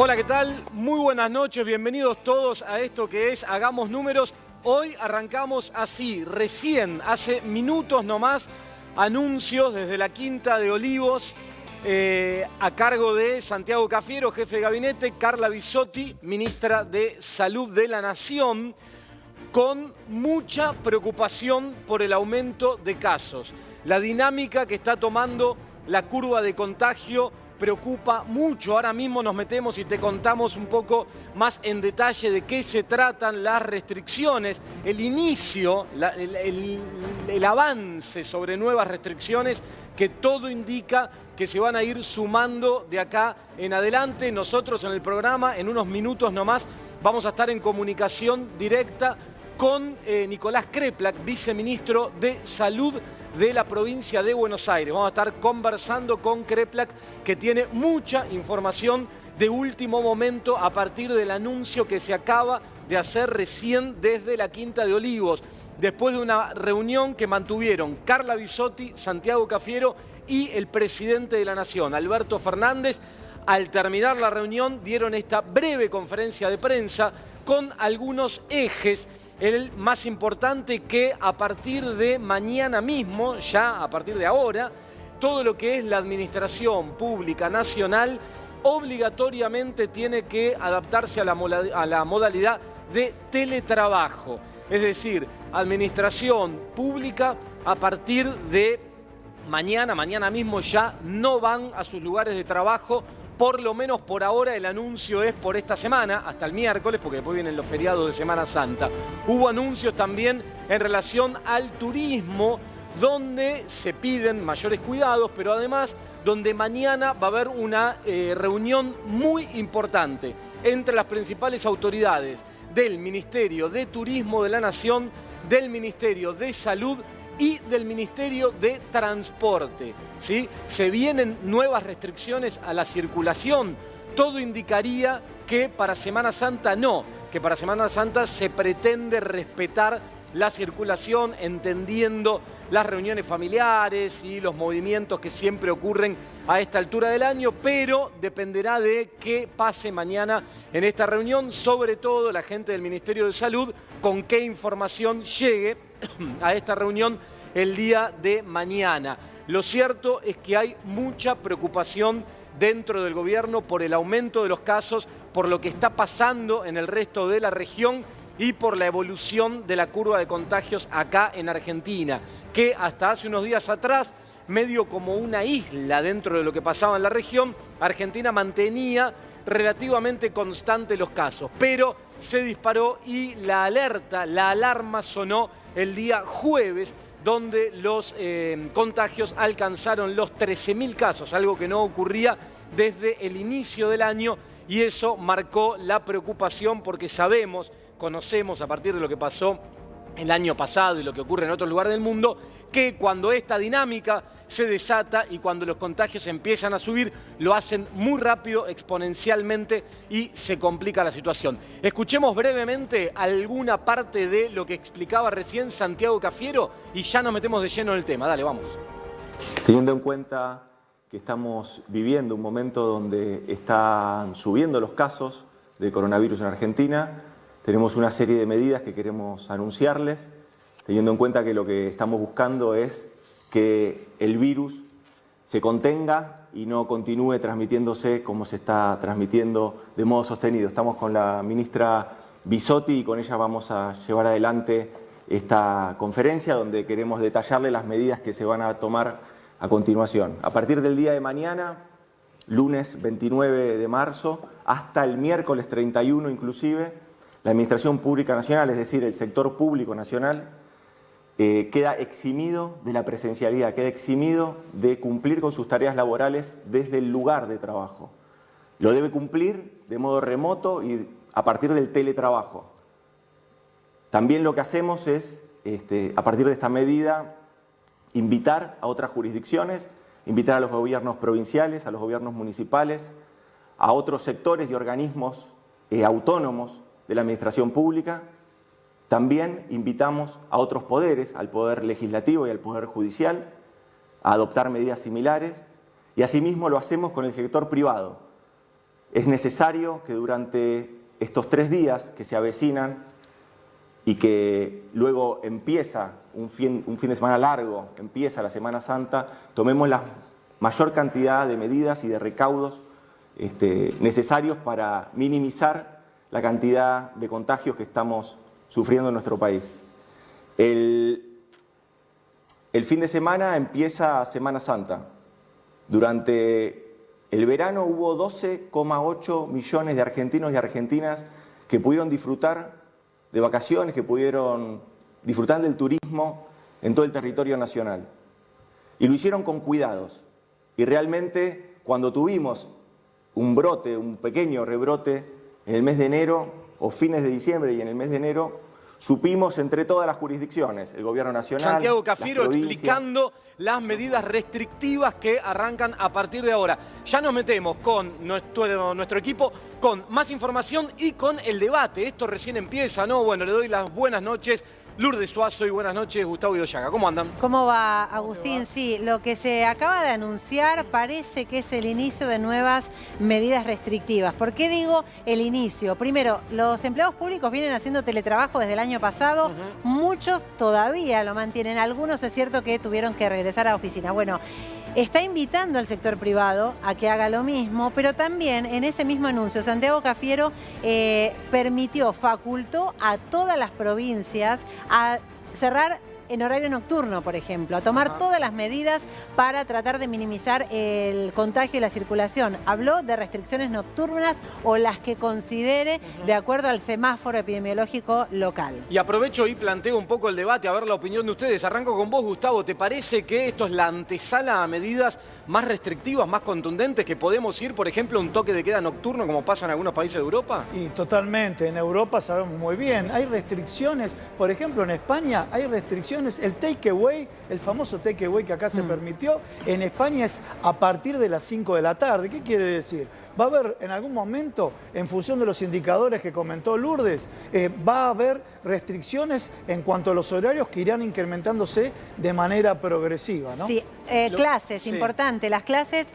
Hola, ¿qué tal? Muy buenas noches, bienvenidos todos a esto que es Hagamos Números. Hoy arrancamos así, recién, hace minutos nomás, anuncios desde la Quinta de Olivos, a cargo de Santiago Cafiero, jefe de gabinete, Carla Bisotti, ministra de Salud de la Nación, con mucha preocupación por el aumento de casos. La dinámica que está tomando la curva de contagio preocupa mucho. Ahora mismo nos metemos y te contamos un poco más en detalle de qué se tratan las restricciones, el inicio, el avance sobre nuevas restricciones que todo indica que se van a ir sumando de acá en adelante. Nosotros en el programa, en unos minutos nomás, vamos a estar en comunicación directa con Nicolás Kreplak, viceministro de Salud de la provincia de Buenos Aires. Vamos a estar conversando con Kreplak, que tiene mucha información de último momento a partir del anuncio que se acaba de hacer recién desde la Quinta de Olivos, después de una reunión que mantuvieron Carla Bisotti, Santiago Cafiero y el presidente de la Nación, Alberto Fernández. Al terminar la reunión dieron esta breve conferencia de prensa con algunos ejes. El más importante, que a partir de mañana mismo, ya a partir de ahora, todo lo que es la administración pública nacional obligatoriamente tiene que adaptarse a la modalidad de teletrabajo. Es decir, administración pública a partir de mañana mismo ya no van a sus lugares de trabajo. Por lo menos por ahora el anuncio es por esta semana, hasta el miércoles, porque después vienen los feriados de Semana Santa. Hubo anuncios también en relación al turismo, donde se piden mayores cuidados, pero además donde mañana va a haber una reunión muy importante entre las principales autoridades del Ministerio de Turismo de la Nación, del Ministerio de Salud y del Ministerio de Transporte, ¿sí? Se vienen nuevas restricciones a la circulación. Todo indicaría que para Semana Santa no, que para Semana Santa se pretende respetar la circulación, entendiendo las reuniones familiares y los movimientos que siempre ocurren a esta altura del año, pero dependerá de qué pase mañana en esta reunión, sobre todo la gente del Ministerio de Salud, con qué información llegue a esta reunión el día de mañana. Lo cierto es que hay mucha preocupación dentro del gobierno por el aumento de los casos, por lo que está pasando en el resto de la región y por la evolución de la curva de contagios acá en Argentina, que hasta hace unos días atrás, medio como una isla dentro de lo que pasaba en la región, Argentina mantenía relativamente constante los casos, pero se disparó y la alarma sonó el día jueves, donde los contagios alcanzaron los 13.000 casos, algo que no ocurría desde el inicio del año, y eso marcó la preocupación porque conocemos a partir de lo que pasó el año pasado y lo que ocurre en otros lugares del mundo, que cuando esta dinámica se desata y cuando los contagios empiezan a subir, lo hacen muy rápido, exponencialmente, y se complica la situación. Escuchemos brevemente alguna parte de lo que explicaba recién Santiago Cafiero y ya nos metemos de lleno en el tema. Dale, vamos. Teniendo en cuenta que estamos viviendo un momento donde están subiendo los casos de coronavirus en Argentina, tenemos una serie de medidas que queremos anunciarles, teniendo en cuenta que lo que estamos buscando es que el virus se contenga y no continúe transmitiéndose como se está transmitiendo de modo sostenido. Estamos con la ministra Bisotti y con ella vamos a llevar adelante esta conferencia donde queremos detallarle las medidas que se van a tomar a continuación. A partir del día de mañana, lunes 29 de marzo, hasta el miércoles 31 inclusive, la Administración Pública Nacional, es decir, el sector público nacional, queda eximido de la presencialidad, queda eximido de cumplir con sus tareas laborales desde el lugar de trabajo. Lo debe cumplir de modo remoto y a partir del teletrabajo. También lo que hacemos es, a partir de esta medida, invitar a otras jurisdicciones, invitar a los gobiernos provinciales, a los gobiernos municipales, a otros sectores y organismos autónomos de la administración pública. También invitamos a otros poderes, al Poder Legislativo y al Poder Judicial, a adoptar medidas similares, y asimismo lo hacemos con el sector privado. Es necesario que durante estos 3 días que se avecinan y que luego empieza un fin de semana largo, empieza la Semana Santa, tomemos la mayor cantidad de medidas y de recaudos necesarios para minimizar la cantidad de contagios que estamos sufriendo en nuestro país. El fin de semana empieza Semana Santa. Durante el verano hubo 12,8 millones de argentinos y argentinas que pudieron disfrutar de vacaciones, que pudieron disfrutar del turismo en todo el territorio nacional. Y lo hicieron con cuidados. Y realmente cuando tuvimos un brote, un pequeño rebrote en el mes de enero o fines de diciembre y en el mes de enero, supimos entre todas las jurisdicciones, el Gobierno Nacional, Santiago Cafiero explicando las medidas restrictivas que arrancan a partir de ahora. Ya nos metemos con nuestro equipo, con más información y con el debate. Esto recién empieza, ¿no? Bueno, le doy las buenas noches. Lourdes Suazo y buenas noches, Gustavo Idoyaga. ¿Cómo andan? ¿Cómo va, Agustín? Sí, lo que se acaba de anunciar parece que es el inicio de nuevas medidas restrictivas. ¿Por qué digo el inicio? Primero, los empleados públicos vienen haciendo teletrabajo desde el año pasado. Muchos todavía lo mantienen. Algunos es cierto que tuvieron que regresar a oficina. Bueno, está invitando al sector privado a que haga lo mismo, pero también en ese mismo anuncio Santiago Cafiero facultó a todas las provincias a cerrar en horario nocturno, por ejemplo, a tomar todas las medidas para tratar de minimizar el contagio y la circulación. Habló de restricciones nocturnas o las que considere de acuerdo al semáforo epidemiológico local. Y aprovecho y planteo un poco el debate, a ver la opinión de ustedes. Arranco con vos, Gustavo. ¿Te parece que esto es la antesala a medidas más restrictivas, más contundentes, que podemos ir, por ejemplo, a un toque de queda nocturno como pasa en algunos países de Europa? Y totalmente. En Europa sabemos muy bien. Hay restricciones. Por ejemplo, en España hay restricciones. El takeaway, el famoso takeaway que acá se permitió, en España es a partir de las 5 de la tarde. ¿Qué quiere decir? Va a haber en algún momento, en función de los indicadores que comentó Lourdes, va a haber restricciones en cuanto a los horarios que irán incrementándose de manera progresiva, ¿no? Sí, clases, importante. Las clases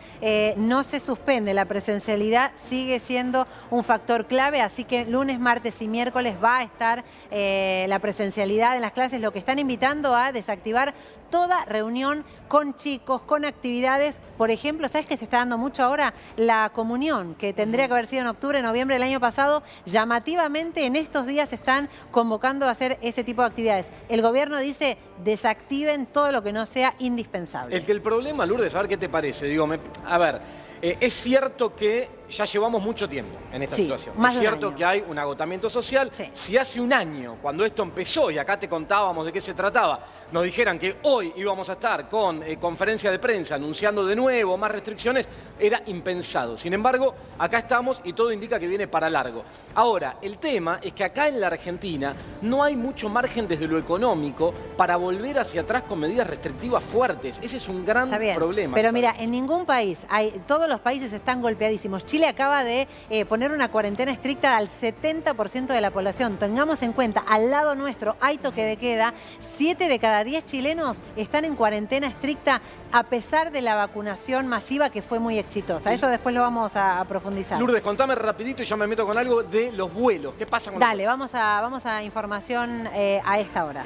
no se suspende, la presencialidad sigue siendo un factor clave, así que lunes, martes y miércoles va a estar la presencialidad en las clases, lo que están invitando a desactivar toda reunión con chicos, con actividades. Por ejemplo, ¿sabes qué se está dando mucho ahora? La comunión, que tendría que haber sido en octubre, noviembre del año pasado. Llamativamente en estos días están convocando a hacer ese tipo de actividades. El gobierno dice, desactiven todo lo que no sea indispensable. El problema, Lourdes, a ver qué te parece. Digo, a ver, es cierto que ya llevamos mucho tiempo en esta situación. Es cierto que hay un agotamiento social. Si hace un año, cuando esto empezó, y acá te contábamos de qué se trataba, nos dijeran que hoy íbamos a estar con conferencia de prensa anunciando de nuevo más restricciones, era impensado. Sin embargo, acá estamos y todo indica que viene para largo. Ahora, el tema es que acá en la Argentina no hay mucho margen desde lo económico para volver hacia atrás con medidas restrictivas fuertes. Ese es un gran problema. Pero mira, en ningún país, todos los países están golpeadísimos. Chile acaba de poner una cuarentena estricta al 70% de la población. Tengamos en cuenta, al lado nuestro hay toque de queda. 7 de cada 10 chilenos están en cuarentena estricta a pesar de la vacunación masiva que fue muy exitosa. Eso después lo vamos a profundizar. Lourdes, contame rapidito y ya me meto con algo de los vuelos. ¿Qué pasa con los vuelos? Vamos a información a esta hora.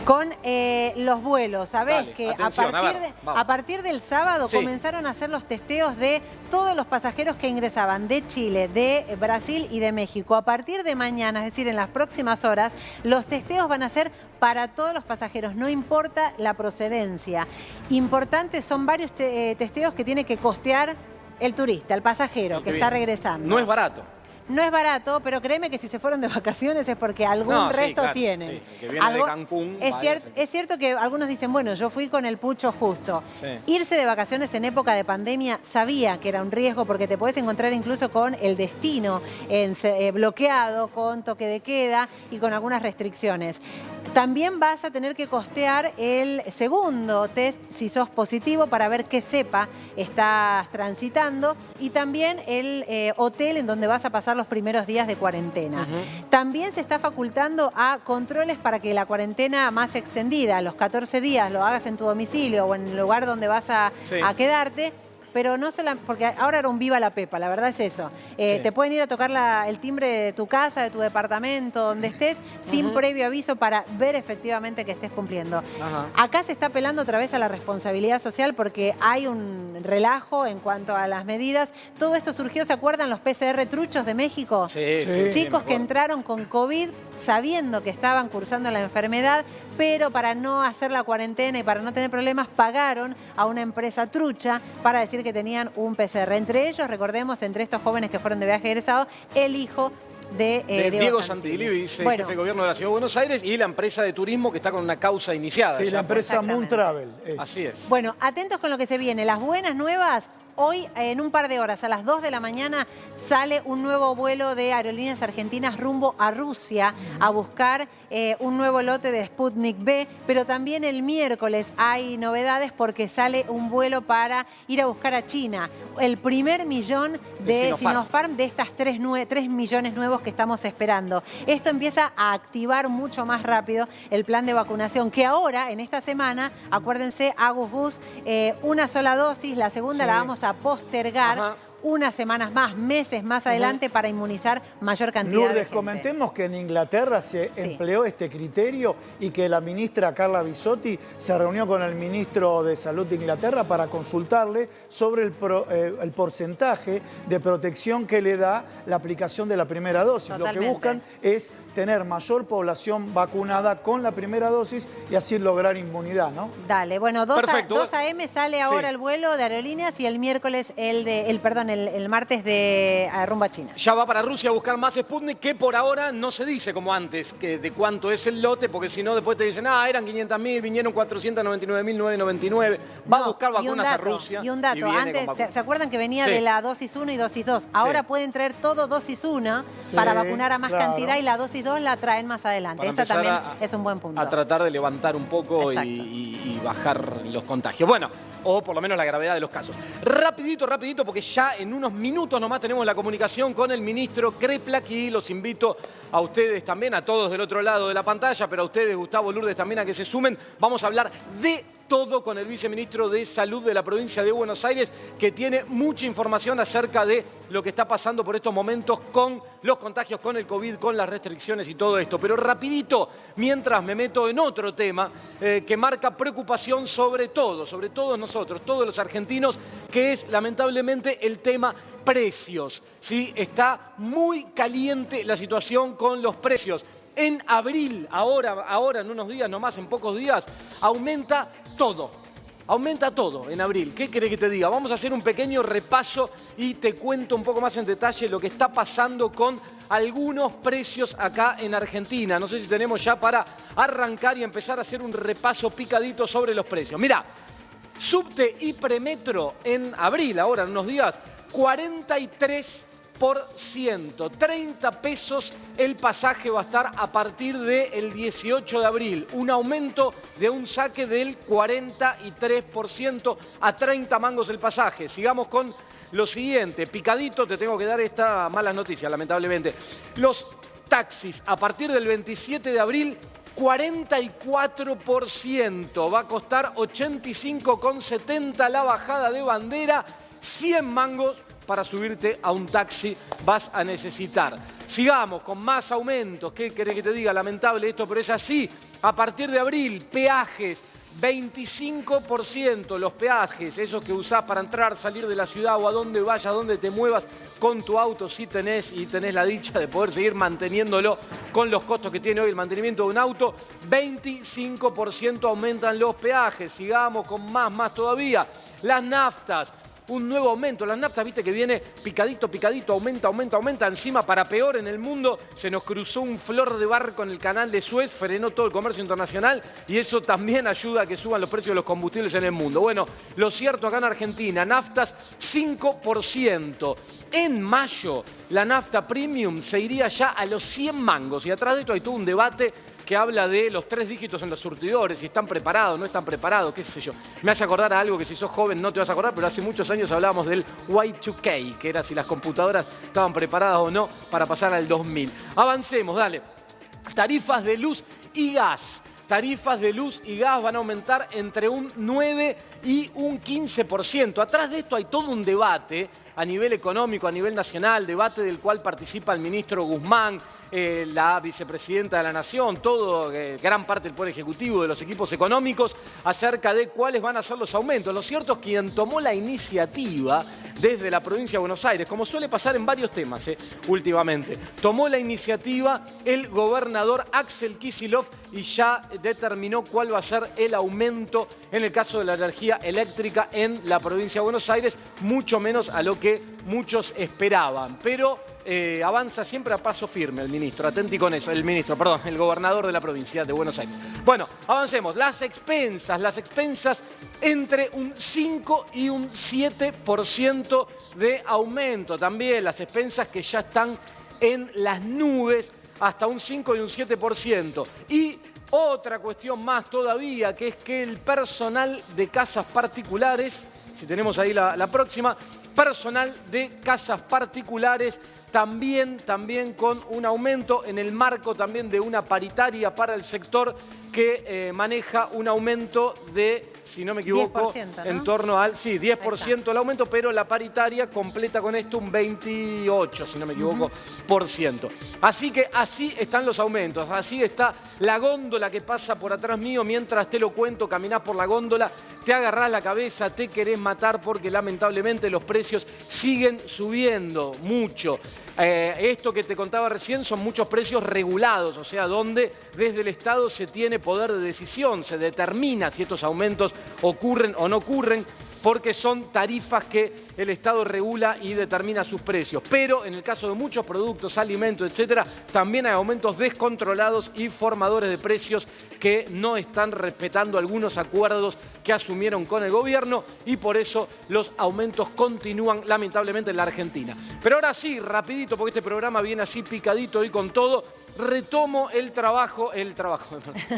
Con los vuelos, sabés que a partir del sábado comenzaron a hacer los testeos de todos los pasajeros que ingresaban de Chile, de Brasil y de México. A partir de mañana, es decir, en las próximas horas, los testeos van a ser para todos los pasajeros, no importa la procedencia. Importantes son varios testeos que tiene que costear el turista, el pasajero que está regresando. No es barato. No es barato, pero créeme que si se fueron de vacaciones es porque algún resto tienen. Que viene de Cancún. Es cierto que algunos dicen, bueno, yo fui con el pucho justo. Irse de vacaciones en época de pandemia sabía que era un riesgo porque te podés encontrar incluso con el destino bloqueado, con toque de queda y con algunas restricciones. También vas a tener que costear el segundo test si sos positivo para ver qué cepa estás transitando y también el hotel en donde vas a pasar los primeros días de cuarentena. También se está facultando a controles para que la cuarentena más extendida, los 14 días, lo hagas en tu domicilio o en el lugar donde vas a quedarte. pero no solo, porque ahora era un viva la pepa, la verdad es eso. Te pueden ir a tocar el timbre de tu casa, de tu departamento, donde estés, sin previo aviso para ver efectivamente que estés cumpliendo. Acá se está apelando otra vez a la responsabilidad social porque hay un relajo en cuanto a las medidas. Todo esto surgió, ¿se acuerdan los PCR truchos de México? Chicos que entraron con COVID sabiendo que estaban cursando la enfermedad, pero para no hacer la cuarentena y para no tener problemas, pagaron a una empresa trucha para decir que tenían un PCR. Entre ellos, recordemos, entre estos jóvenes que fueron de viaje egresado, el hijo de Diego Santilli, vicejefe de gobierno de la Ciudad de Buenos Aires, y la empresa de turismo que está con una causa iniciada. Sí, la empresa Moon Travel. Así es. Bueno, atentos con lo que se viene. Las buenas nuevas. Hoy, en un par de horas, a las 2 de la mañana, sale un nuevo vuelo de Aerolíneas Argentinas rumbo a Rusia a buscar un nuevo lote de Sputnik V, pero también el miércoles hay novedades porque sale un vuelo para ir a buscar a China el primer millón de Sinopharm de estas 3 millones nuevos que estamos esperando. Esto empieza a activar mucho más rápido el plan de vacunación, que ahora, en esta semana, acuérdense, Agus Bus, una sola dosis, la segunda la vamos a postergar unas semanas más, meses más adelante para inmunizar mayor cantidad de gente. Comentemos que en Inglaterra se empleó este criterio y que la ministra Carla Bisotti se reunió con el ministro de Salud de Inglaterra para consultarle sobre el porcentaje de protección que le da la aplicación de la primera dosis. Totalmente. Lo que buscan es tener mayor población vacunada con la primera dosis y así lograr inmunidad, ¿no? Dale, bueno, 2 a.m. sale ahora el vuelo de Aerolíneas y el miércoles el martes de rumbo a China. Ya va para Rusia a buscar más Sputnik, que por ahora no se dice como antes de cuánto es el lote, porque si no después te dicen, eran 500.000, vinieron 499.999. Va a buscar vacunas a Rusia. Y un dato, antes, ¿se acuerdan que venía de la dosis 1 y dosis 2? Ahora pueden traer todo dosis 1 para vacunar a más cantidad y la dosis 2 la traen más adelante. Esa también es un buen punto. A tratar de levantar un poco y bajar los contagios. Bueno, o por lo menos la gravedad de los casos. Rapidito, porque ya en unos minutos nomás tenemos la comunicación con el ministro Kreplak y los invito a ustedes también, a todos del otro lado de la pantalla, pero a ustedes, Gustavo, Lourdes, también a que se sumen. Vamos a hablar de todo con el viceministro de Salud de la provincia de Buenos Aires, que tiene mucha información acerca de lo que está pasando por estos momentos con los contagios, con el COVID, con las restricciones y todo esto. Pero rapidito, mientras me meto en otro tema que marca preocupación sobre todos nosotros, todos los argentinos, que es lamentablemente el tema precios. ¿Sí? Está muy caliente la situación con los precios. En abril, ahora en unos días nomás, en pocos días, aumenta todo. Aumenta todo en abril. ¿Qué querés que te diga? Vamos a hacer un pequeño repaso y te cuento un poco más en detalle lo que está pasando con algunos precios acá en Argentina. No sé si tenemos ya para arrancar y empezar a hacer un repaso picadito sobre los precios. Mirá, subte y premetro en abril, ahora en unos días, 43%. 30 pesos el pasaje va a estar a partir del 18 de abril. Un aumento de un saque del 43% a 30 mangos el pasaje. Sigamos con lo siguiente. Picadito, te tengo que dar esta mala noticia, lamentablemente. Los taxis a partir del 27 de abril, 44%. Va a costar 85,70 la bajada de bandera, 100 mangos. Para subirte a un taxi vas a necesitar. Sigamos con más aumentos. ¿Qué querés que te diga? Lamentable esto, pero es así. A partir de abril, peajes, 25%. Los peajes, esos que usás para entrar, salir de la ciudad o a donde vayas, a donde te muevas con tu auto, si tenés la dicha de poder seguir manteniéndolo con los costos que tiene hoy el mantenimiento de un auto, 25% aumentan los peajes. Sigamos con más todavía. Las naftas. Un nuevo aumento. Las naftas, viste que viene picadito, aumenta. Encima, para peor en el mundo, se nos cruzó un flor de barco en el canal de Suez, frenó todo el comercio internacional y eso también ayuda a que suban los precios de los combustibles en el mundo. Bueno, lo cierto acá en Argentina, naftas 5%. En mayo, la nafta premium se iría ya a los 100 mangos y atrás de esto hay todo un debate que habla de los 3 dígitos en los surtidores, si están preparados, no están preparados, qué sé yo. Me hace acordar a algo que si sos joven no te vas a acordar, pero hace muchos años hablábamos del Y2K, que era si las computadoras estaban preparadas o no para pasar al 2000. Avancemos, dale. Tarifas de luz y gas. tarifas de luz y gas van a aumentar entre un 9 y un 15%. Atrás de esto hay todo un debate a nivel económico, a nivel nacional, debate del cual participa el ministro Guzmán, la vicepresidenta de la Nación, gran parte del Poder Ejecutivo, de los equipos económicos, acerca de cuáles van a ser los aumentos. Lo cierto es que quien tomó la iniciativa desde la provincia de Buenos Aires, como suele pasar en varios temas últimamente, tomó la iniciativa el gobernador Axel Kicillof y ya determinó cuál va a ser el aumento en el caso de la energía eléctrica en la provincia de Buenos Aires, mucho menos a lo que muchos esperaban. Pero avanza siempre a paso firme el ministro, atenti con eso, el gobernador de la provincia de Buenos Aires. Bueno, avancemos. Las expensas entre un 5 y un 7% de aumento. También las expensas que ya están en las nubes, hasta un 5 y un 7%. Y otra cuestión más todavía, que es que el personal de casas particulares, si tenemos ahí la próxima, personal de casas particulares también con un aumento en el marco también de una paritaria para el sector que maneja un aumento de, si no me equivoco, 10%, ¿no? en torno al 10% el aumento, pero la paritaria completa con esto un 28%, si no me equivoco, por ciento. Así que así están los aumentos, así está la góndola que pasa por atrás mío. Mientras te lo cuento, caminás por la góndola, te agarrás la cabeza, te querés matar porque lamentablemente los precios siguen subiendo mucho. Esto que te contaba recién son muchos precios regulados, o sea, donde desde el Estado se tiene poder de decisión, se determina si estos aumentos ocurren o no ocurren, porque son tarifas que el Estado regula y determina sus precios. Pero en el caso de muchos productos, alimentos, etcétera, también hay aumentos descontrolados y formadores de precios que no están respetando algunos acuerdos que asumieron con el gobierno, y por eso los aumentos continúan lamentablemente en la Argentina. Pero ahora sí, rapidito, porque este programa viene así picadito y con todo, retomo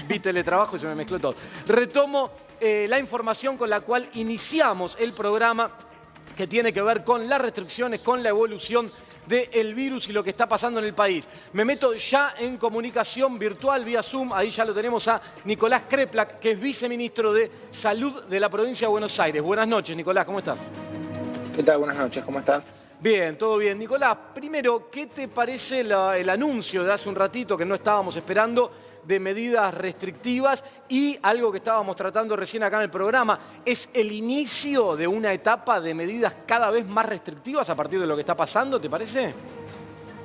vi teletrabajo y se me mezcló todo. Retomo la información con la cual iniciamos el programa, que tiene que ver con las restricciones, con la evolución del virus y lo que está pasando en el país. Me meto ya en comunicación virtual vía Zoom. Ahí ya lo tenemos a Nicolás Kreplak, que es viceministro de Salud de la provincia de Buenos Aires. Buenas noches, Nicolás, ¿cómo estás? ¿Qué tal? Buenas noches, ¿cómo estás? Bien, todo bien. Nicolás, primero, ¿qué te parece el anuncio de hace un ratito que no estábamos esperando de medidas restrictivas y algo que estábamos tratando recién acá en el programa? ¿Es el inicio de una etapa de medidas cada vez más restrictivas a partir de lo que está pasando, te parece?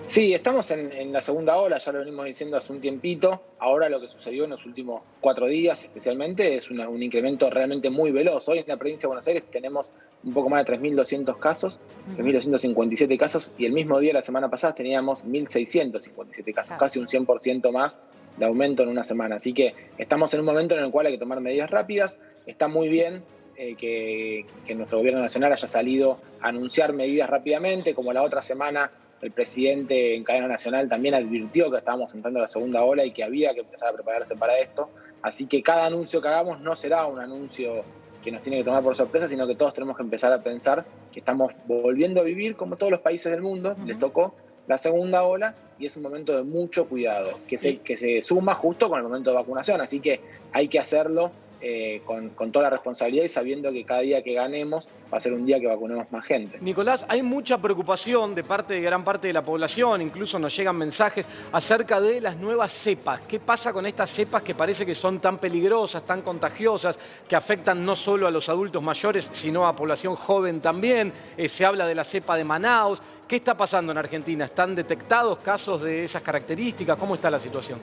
Sí, estamos en la segunda ola, ya lo venimos diciendo hace un tiempito. Ahora lo que sucedió en los últimos 4 días especialmente es un incremento realmente muy veloz. Hoy en la provincia de Buenos Aires tenemos un poco más de 3.200 casos, 3.257 casos, y el mismo día la semana pasada teníamos 1.657 casos, casi un 100% más de aumento en una semana. Así que estamos en un momento en el cual hay que tomar medidas rápidas. Está muy bien que nuestro gobierno nacional haya salido a anunciar medidas rápidamente, como la otra semana el presidente en cadena nacional también advirtió que estábamos entrando a la segunda ola y que había que empezar a prepararse para esto. Así que cada anuncio que hagamos no será un anuncio que nos tiene que tomar por sorpresa, sino que todos tenemos que empezar a pensar que estamos volviendo a vivir como todos los países del mundo. Les tocó la segunda ola y es un momento de mucho cuidado, que se suma justo con el momento de vacunación. Así que hay que hacerlo con toda la responsabilidad y sabiendo que cada día que ganemos va a ser un día que vacunemos más gente. Nicolás, hay mucha preocupación de parte de gran parte de la población, incluso nos llegan mensajes acerca de las nuevas cepas. ¿Qué pasa con estas cepas que parece que son tan peligrosas, tan contagiosas, que afectan no solo a los adultos mayores, sino a población joven también? Se habla de la cepa de Manaus. ¿Qué está pasando en Argentina? ¿Están detectados casos de esas características? ¿Cómo está la situación?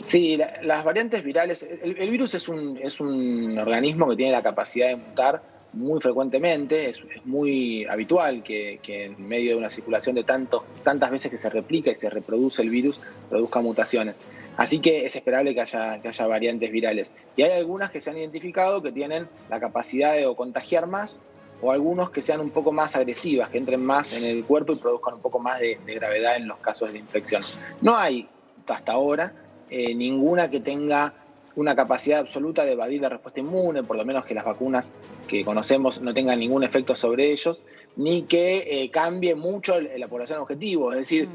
Sí, las variantes virales, el virus es un organismo que tiene la capacidad de mutar muy frecuentemente. Es muy habitual que en medio de una circulación de tantas veces que se replica y se reproduce el virus, produzca mutaciones. Así que es esperable que haya variantes virales. Y hay algunas que se han identificado que tienen la capacidad de contagiar más, o algunos que sean un poco más agresivas, que entren más en el cuerpo y produzcan un poco más de gravedad en los casos de infección. No hay hasta ahora ninguna que tenga una capacidad absoluta de evadir la respuesta inmune, por lo menos que las vacunas que conocemos no tengan ningún efecto sobre ellos, ni que cambie mucho la población objetivo. Es decir,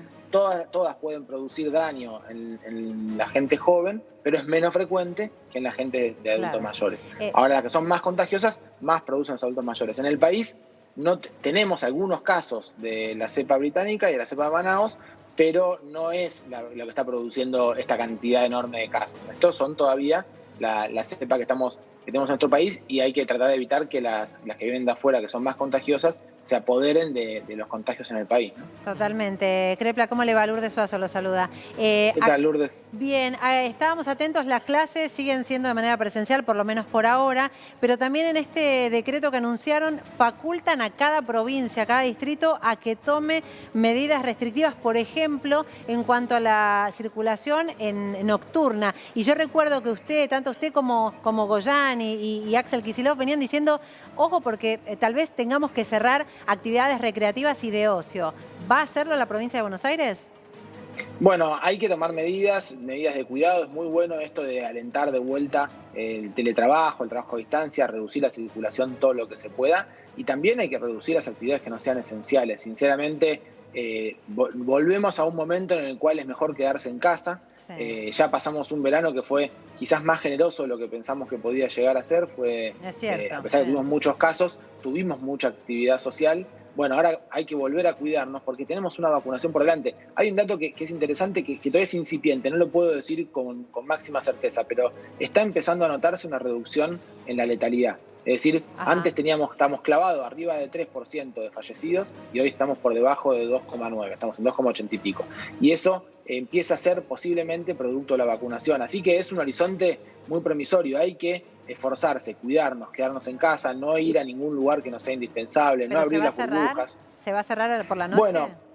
todas pueden producir daño en la gente joven, pero es menos frecuente que en la gente de adultos mayores. Ahora, las que son más contagiosas, más producen los adultos mayores. En el país tenemos algunos casos de la cepa británica y de la cepa Manaos, pero no es lo que está produciendo esta cantidad enorme de casos. Estos son todavía la cepa que tenemos en nuestro país, y hay que tratar de evitar que las que vienen de afuera, que son más contagiosas, se apoderen de los contagios en el país, ¿no? Totalmente. Crepla, ¿cómo le va? Lourdes Suazo lo saluda. ¿Qué tal, Lourdes? Bien, estábamos atentos, las clases siguen siendo de manera presencial, por lo menos por ahora, pero también en este decreto que anunciaron, facultan a cada provincia, a cada distrito, a que tome medidas restrictivas, por ejemplo, en cuanto a la circulación nocturna. Y yo recuerdo que tanto usted como Goyan y Axel Kicillof venían diciendo, ojo, porque tal vez tengamos que cerrar actividades recreativas y de ocio. ¿Va a hacerlo la provincia de Buenos Aires? Bueno, hay que tomar medidas de cuidado. Es muy bueno esto de alentar de vuelta el teletrabajo, el trabajo a distancia, reducir la circulación todo lo que se pueda. Y también hay que reducir las actividades que no sean esenciales. Sinceramente, volvemos a un momento en el cual es mejor quedarse en casa. Sí. Ya pasamos un verano que fue quizás más generoso de lo que pensamos que podía llegar a ser. Es cierto, a pesar de que tuvimos muchos casos, tuvimos mucha actividad social. Bueno, ahora hay que volver a cuidarnos porque tenemos una vacunación por delante. Hay un dato que es interesante, que todavía es incipiente, no lo puedo decir con máxima certeza, pero está empezando a notarse una reducción en la letalidad. Es decir, antes estábamos clavados arriba de 3% de fallecidos y hoy estamos por debajo de 2,9, estamos en 2,80 y pico. Y eso empieza a ser posiblemente producto de la vacunación. Así que es un horizonte muy promisorio. Hay que esforzarse, cuidarnos, quedarnos en casa, no ir a ningún lugar que no sea indispensable, no abrir las burbujas. ¿Se va a cerrar por la noche? Bueno,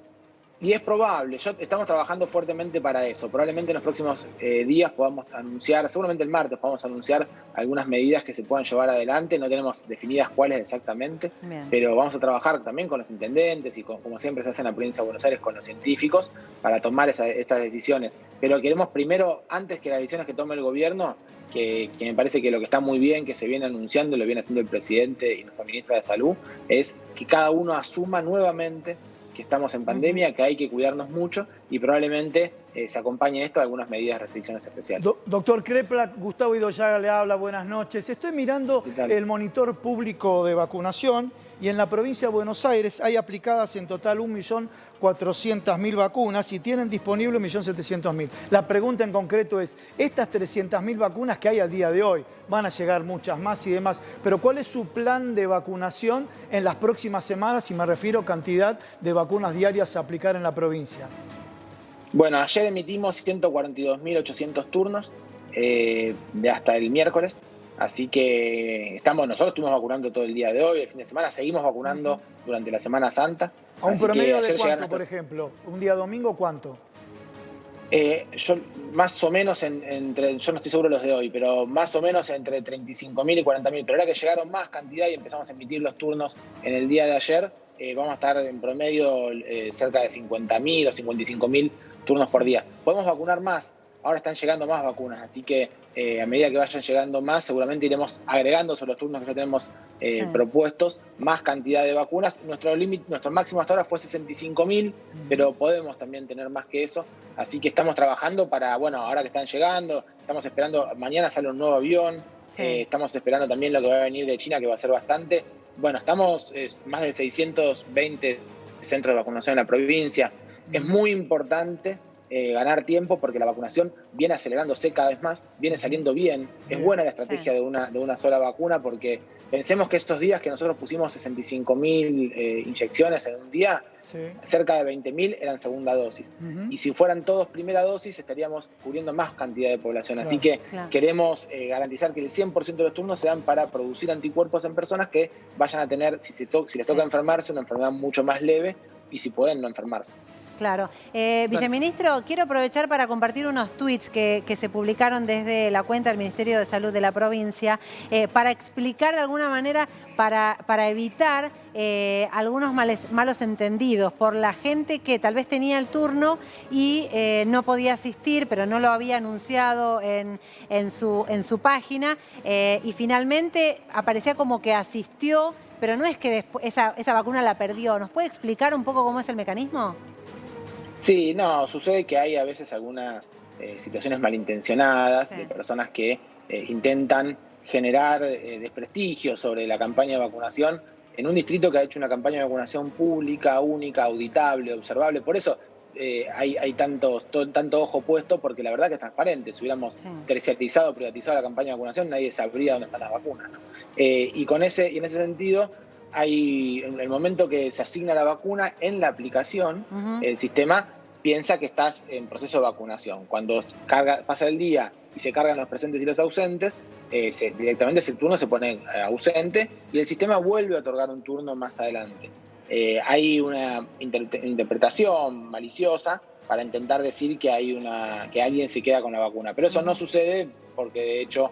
y es probable. Estamos trabajando fuertemente para eso. Probablemente en los próximos días podamos anunciar, seguramente el martes podamos anunciar algunas medidas que se puedan llevar adelante. No tenemos definidas cuáles exactamente, pero vamos a trabajar también con los intendentes y como siempre se hace en la provincia de Buenos Aires, con los científicos para tomar estas decisiones. Pero queremos primero, antes que las decisiones que tome el gobierno, que me parece que lo que está muy bien, que se viene anunciando, lo viene haciendo el presidente y nuestra ministra de Salud, es que cada uno asuma nuevamente que estamos en pandemia, que hay que cuidarnos mucho y probablemente se acompañe esto de algunas medidas de restricciones especiales. Doctor Crepla, Gustavo Idoyaga le habla, buenas noches. Estoy mirando el monitor público de vacunación y en la provincia de Buenos Aires hay aplicadas en total 1.400.000 vacunas y tienen disponible 1.700.000. La pregunta en concreto es, estas 300.000 vacunas que hay a día de hoy, van a llegar muchas más y demás, pero ¿cuál es su plan de vacunación en las próximas semanas? Y me refiero a cantidad de vacunas diarias a aplicar en la provincia. Bueno, ayer emitimos 142.800 turnos de hasta el miércoles. Así que nosotros estuvimos vacunando todo el día de hoy, el fin de semana, seguimos vacunando durante la Semana Santa. ¿A un promedio de cuánto, por ejemplo? ¿Un día domingo cuánto? Yo más o menos yo no estoy seguro de los de hoy, pero más o menos entre 35.000 y 40.000. Pero ahora que llegaron más cantidad y empezamos a emitir los turnos en el día de ayer, vamos a estar en promedio cerca de 50.000 o 55.000 turnos por día. Podemos vacunar más. Ahora están llegando más vacunas, así que a medida que vayan llegando más, seguramente iremos agregando sobre los turnos que ya tenemos propuestos más cantidad de vacunas. Nuestro máximo hasta ahora fue 65.000, pero podemos también tener más que eso. Así que estamos trabajando para, ahora que están llegando, estamos esperando, mañana sale un nuevo avión, estamos esperando también lo que va a venir de China, que va a ser bastante. Bueno, estamos más de 620 centros de vacunación en la provincia. Es muy importante ganar tiempo porque la vacunación viene acelerándose cada vez más, viene saliendo bien. Es buena la estrategia de una sola vacuna porque pensemos que estos días que nosotros pusimos 65.000 inyecciones en un día, cerca de 20.000 eran segunda dosis. Y si fueran todos primera dosis, estaríamos cubriendo más cantidad de población. Así que queremos garantizar que el 100% de los turnos se dan para producir anticuerpos en personas que vayan a tener, si les toca enfermarse, una enfermedad mucho más leve y si pueden no enfermarse. Claro. Viceministro, quiero aprovechar para compartir unos tuits que se publicaron desde la cuenta del Ministerio de Salud de la provincia para explicar de alguna manera, para evitar algunos malos entendidos por la gente que tal vez tenía el turno y no podía asistir, pero no lo había anunciado en su página y finalmente aparecía como que asistió, pero no es que después esa vacuna la perdió. ¿Nos puede explicar un poco cómo es el mecanismo? Sí, no, sucede que hay a veces algunas situaciones malintencionadas Sí. de personas que intentan generar desprestigio sobre la campaña de vacunación en un distrito que ha hecho una campaña de vacunación pública, única, auditable, observable. Por eso hay tanto ojo puesto, porque la verdad que es transparente. Si hubiéramos Sí. terciarizado, privatizado la campaña de vacunación, nadie sabría dónde están las vacunas, ¿no? Y en ese sentido, en el momento que se asigna la vacuna en la aplicación, Ujú. el sistema piensa que estás en proceso de vacunación. Cuando pasa el día y se cargan los presentes y los ausentes, directamente ese turno se pone ausente y el sistema vuelve a otorgar un turno más adelante. Hay una interpretación maliciosa para intentar decir que que alguien se queda con la vacuna, pero eso no sucede porque de hecho,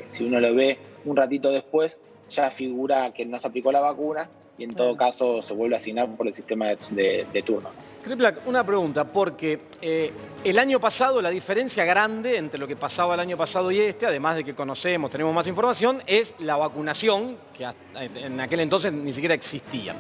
si uno lo ve un ratito después, ya figura que no se aplicó la vacuna y en todo caso se vuelve a asignar por el sistema de turno. Kriplak, una pregunta, porque el año pasado la diferencia grande entre lo que pasaba el año pasado y además de que tenemos más información, es la vacunación, que en aquel entonces ni siquiera existía.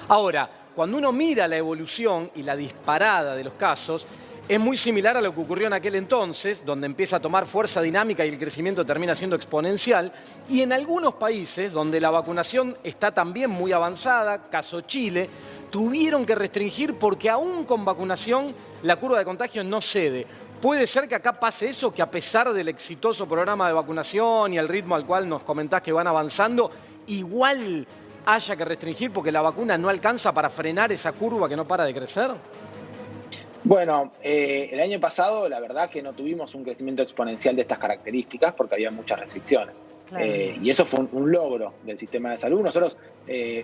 Ahora, cuando uno mira la evolución y la disparada de los casos, es muy similar a lo que ocurrió en aquel entonces, donde empieza a tomar fuerza dinámica y el crecimiento termina siendo exponencial. Y en algunos países donde la vacunación está también muy avanzada, caso Chile, tuvieron que restringir porque aún con vacunación la curva de contagio no cede. ¿Puede ser que acá pase eso, que a pesar del exitoso programa de vacunación y el ritmo al cual nos comentás que van avanzando, igual haya que restringir porque la vacuna no alcanza para frenar esa curva que no para de crecer? Bueno, el año pasado la verdad que no tuvimos un crecimiento exponencial de estas características porque había muchas restricciones. Claro. Y eso fue un logro del sistema de salud. Nosotros,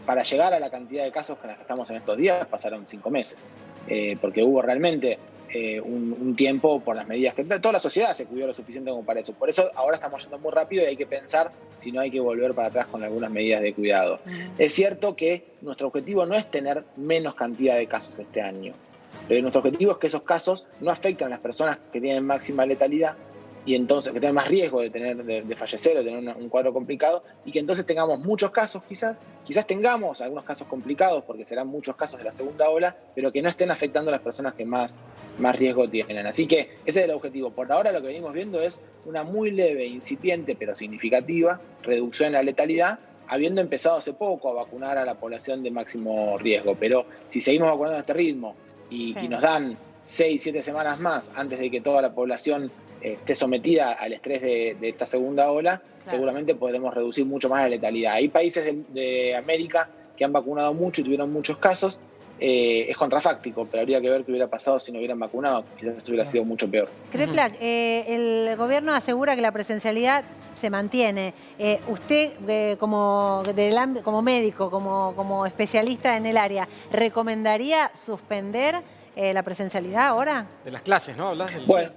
para llegar a la cantidad de casos que estamos en estos días, pasaron 5 meses. Porque hubo realmente un tiempo por las medidas que toda la sociedad se cuidó lo suficiente como para eso. Por eso ahora estamos yendo muy rápido y hay que pensar si no hay que volver para atrás con algunas medidas de cuidado. Es cierto que nuestro objetivo no es tener menos cantidad de casos este año. Nuestro objetivo es que esos casos no afecten a las personas que tienen máxima letalidad y entonces que tienen más riesgo de fallecer o de tener un cuadro complicado, y que entonces tengamos muchos casos quizás tengamos algunos casos complicados porque serán muchos casos de la segunda ola, pero que no estén afectando a las personas que más riesgo tienen. Así que ese es el objetivo. Por ahora lo que venimos viendo es una muy leve, incipiente, pero significativa reducción en la letalidad, habiendo empezado hace poco a vacunar a la población de máximo riesgo. Pero si seguimos vacunando a este ritmo y nos dan 6, 7 semanas más antes de que toda la población esté sometida al estrés de esta segunda ola, seguramente podremos reducir mucho más la letalidad. Hay países de América que han vacunado mucho y tuvieron muchos casos. Es contrafáctico, pero habría que ver qué hubiera pasado si no hubieran vacunado. Quizás esto hubiera sido mucho peor. Kriplak, el gobierno asegura que la presencialidad se mantiene. Usted, como médico, como especialista en el área, ¿recomendaría suspender la presencialidad ahora? De las clases, ¿no? ¿Hablas Bueno,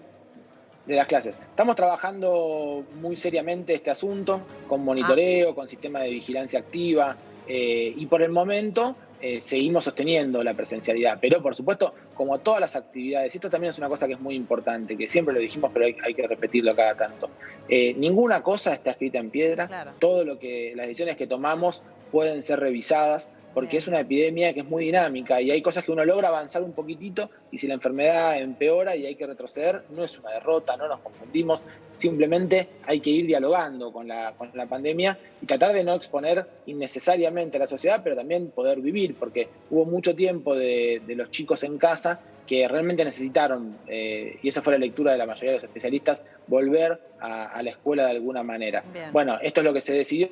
de las clases. Estamos trabajando muy seriamente este asunto, con monitoreo, con sistema de vigilancia activa, y por el momento seguimos sosteniendo la presencialidad. Pero, por supuesto, como todas las actividades, esto también es una cosa que es muy importante, que siempre lo dijimos, pero hay que repetirlo cada tanto. Ninguna cosa está escrita en piedra. Claro. Las decisiones que tomamos pueden ser revisadas, porque es una epidemia que es muy dinámica y hay cosas que uno logra avanzar un poquitito y si la enfermedad empeora y hay que retroceder, no es una derrota, no nos confundimos, simplemente hay que ir dialogando con la pandemia y tratar de no exponer innecesariamente a la sociedad, pero también poder vivir, porque hubo mucho tiempo de los chicos en casa que realmente necesitaron, y esa fue la lectura de la mayoría de los especialistas, volver a la escuela de alguna manera. Bien. Bueno, esto es lo que se decidió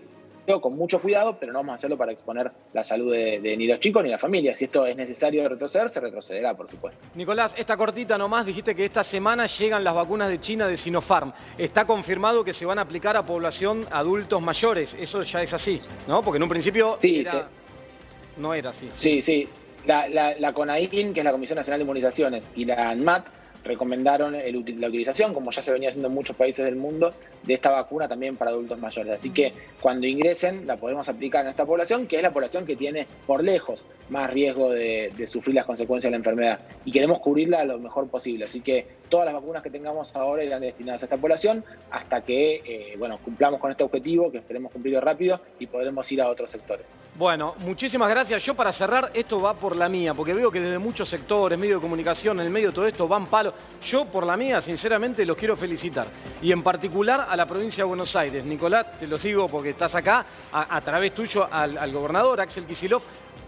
con mucho cuidado, pero no vamos a hacerlo para exponer la salud de ni los chicos ni la familia. Si esto es necesario retroceder, se retrocederá, por supuesto. Nicolás, esta cortita nomás, dijiste que esta semana llegan las vacunas de China de Sinopharm. Está confirmado que se van a aplicar a población adultos mayores. Eso ya es así, ¿no? Porque en un principio no era así. Sí. La CONAIN, que es la Comisión Nacional de Inmunizaciones, y la ANMAT recomendaron la utilización, como ya se venía haciendo en muchos países del mundo, de esta vacuna también para adultos mayores. Así que cuando ingresen la podremos aplicar en esta población, que es la población que tiene por lejos más riesgo de sufrir las consecuencias de la enfermedad. Y queremos cubrirla lo mejor posible. Así que todas las vacunas que tengamos ahora irán destinadas a esta población hasta que cumplamos con este objetivo, que esperemos cumplirlo rápido y podremos ir a otros sectores. Bueno, muchísimas gracias. Yo para cerrar, esto va por la mía, porque veo que desde muchos sectores, medios de comunicación, en el medio de todo esto, van palos. Yo por la mía, sinceramente, los quiero felicitar. Y en particular a la provincia de Buenos Aires. Nicolás, te lo digo porque estás acá, a través tuyo al gobernador Axel Kicillof,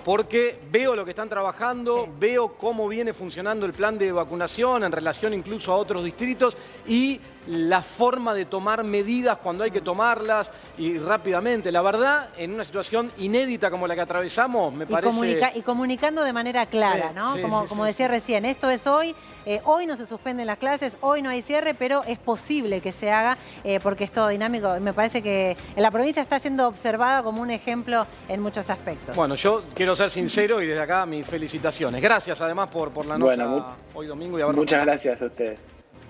porque veo lo que están trabajando, sí. Veo cómo viene funcionando el plan de vacunación en relación incluso a otros distritos y la forma de tomar medidas cuando hay que tomarlas y rápidamente. La verdad, en una situación inédita como la que atravesamos, me parece... Y comunicando de manera clara, sí, ¿no? Sí, como decía recién, esto es hoy, hoy no se suspenden las clases, hoy no hay cierre, pero es posible que se haga porque es todo dinámico. Me parece que la provincia está siendo observada como un ejemplo en muchos aspectos. Bueno, yo quiero ser sincero y desde acá mis felicitaciones. Gracias además por la nota hoy domingo. Y muchas gracias a ustedes.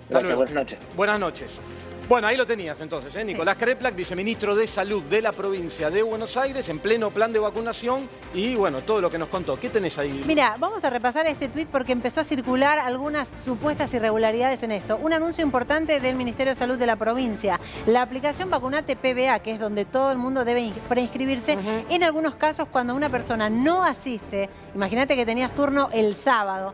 Gracias, buenas noches. Buenas noches. Bueno, ahí lo tenías entonces, ¿eh? Nicolás Kreplak, viceministro de Salud de la provincia de Buenos Aires, en pleno plan de vacunación y bueno, todo lo que nos contó. ¿Qué tenés ahí? Mira, vamos a repasar este tuit porque empezó a circular algunas supuestas irregularidades en esto. Un anuncio importante del Ministerio de Salud de la provincia. La aplicación Vacunate PBA, que es donde todo el mundo debe preinscribirse, en algunos casos cuando una persona no asiste, imagínate que tenías turno el sábado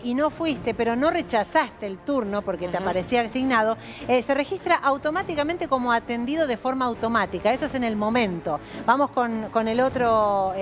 y no fuiste, pero no rechazaste el turno porque te aparecía asignado, se registra automáticamente como atendido de forma automática. Eso es en el momento. Vamos con el otro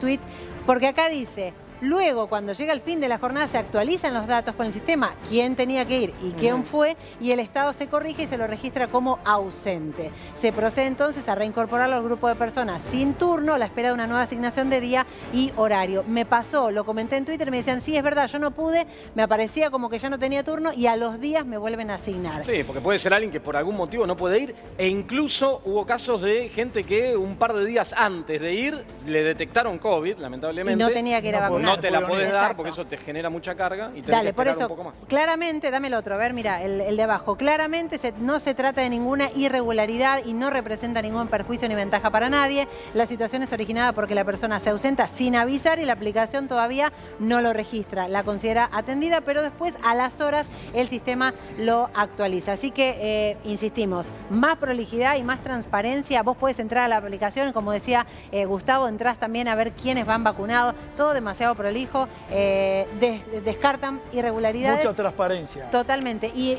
tuit, porque acá dice... Luego, cuando llega el fin de la jornada, se actualizan los datos con el sistema, quién tenía que ir y quién fue, y el estado se corrige y se lo registra como ausente. Se procede entonces a reincorporarlo al grupo de personas sin turno, a la espera de una nueva asignación de día y horario. Me pasó, lo comenté en Twitter, me decían, sí, es verdad, yo no pude, me aparecía como que ya no tenía turno y a los días me vuelven a asignar. Sí, porque puede ser alguien que por algún motivo no puede ir, e incluso hubo casos de gente que un par de días antes de ir le detectaron COVID, lamentablemente. Y no tenía que ir a vacunar. No te la podés dar porque eso te genera mucha carga y tenés que esperar un poco más. Claramente, dame el otro, a ver, mira, el de abajo. Claramente no se trata de ninguna irregularidad y no representa ningún perjuicio ni ventaja para nadie. La situación es originada porque la persona se ausenta sin avisar y la aplicación todavía no lo registra. La considera atendida, pero después a las horas el sistema lo actualiza. Así que, insistimos, más prolijidad y más transparencia. Vos podés entrar a la aplicación, como decía Gustavo, entrás también a ver quiénes van vacunados. Todo demasiado prolijo, descartan irregularidades. Mucha transparencia. Totalmente. Y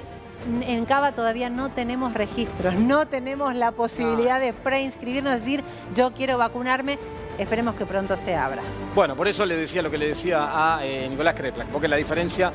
en Cava todavía no tenemos registros, no tenemos la posibilidad de preinscribirnos, decir, yo quiero vacunarme. Esperemos que pronto se abra. Bueno, por eso le decía lo que le decía a Nicolás Kreplak, porque la diferencia